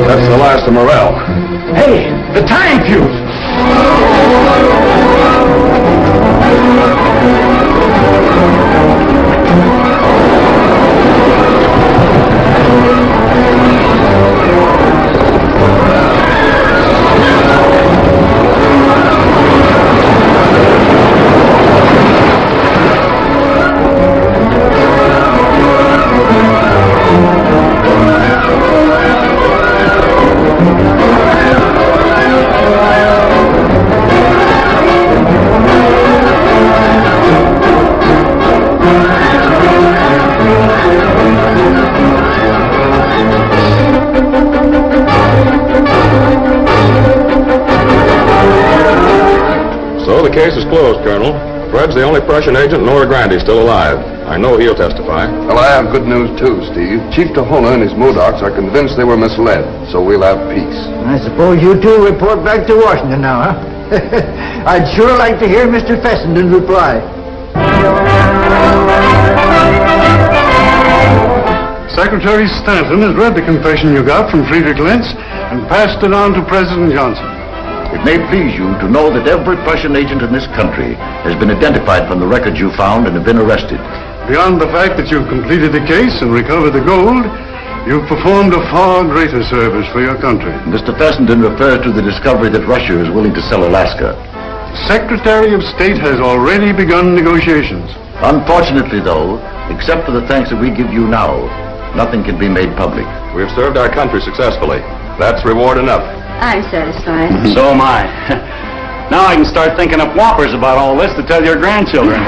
That's the last of Morel. Hey, the time fuse! The case is closed, Colonel. Fred's the only Prussian agent in Oro Grande still alive. I know he'll testify. Well, I have good news, too, Steve. Chief Tahona and his Modocs are convinced they were misled, so we'll have peace. I suppose you two report back to Washington now, huh? I'd sure like to hear Mr. Fessenden's reply. Secretary Stanton has read the confession you got from Friedrich Lentz and passed it on to President Johnson. It may please you to know that every Prussian agent in this country has been identified from the records you found and have been arrested. Beyond the fact that you've completed the case and recovered the gold, you've performed a far greater service for your country. Mr. Fessenden refers to the discovery that Russia is willing to sell Alaska. Secretary of State has already begun negotiations. Unfortunately, though, except for the thanks that we give you now, nothing can be made public. We've served our country successfully. That's reward enough. I'm satisfied. So am I. Now I can start thinking up whoppers about all this to tell your grandchildren.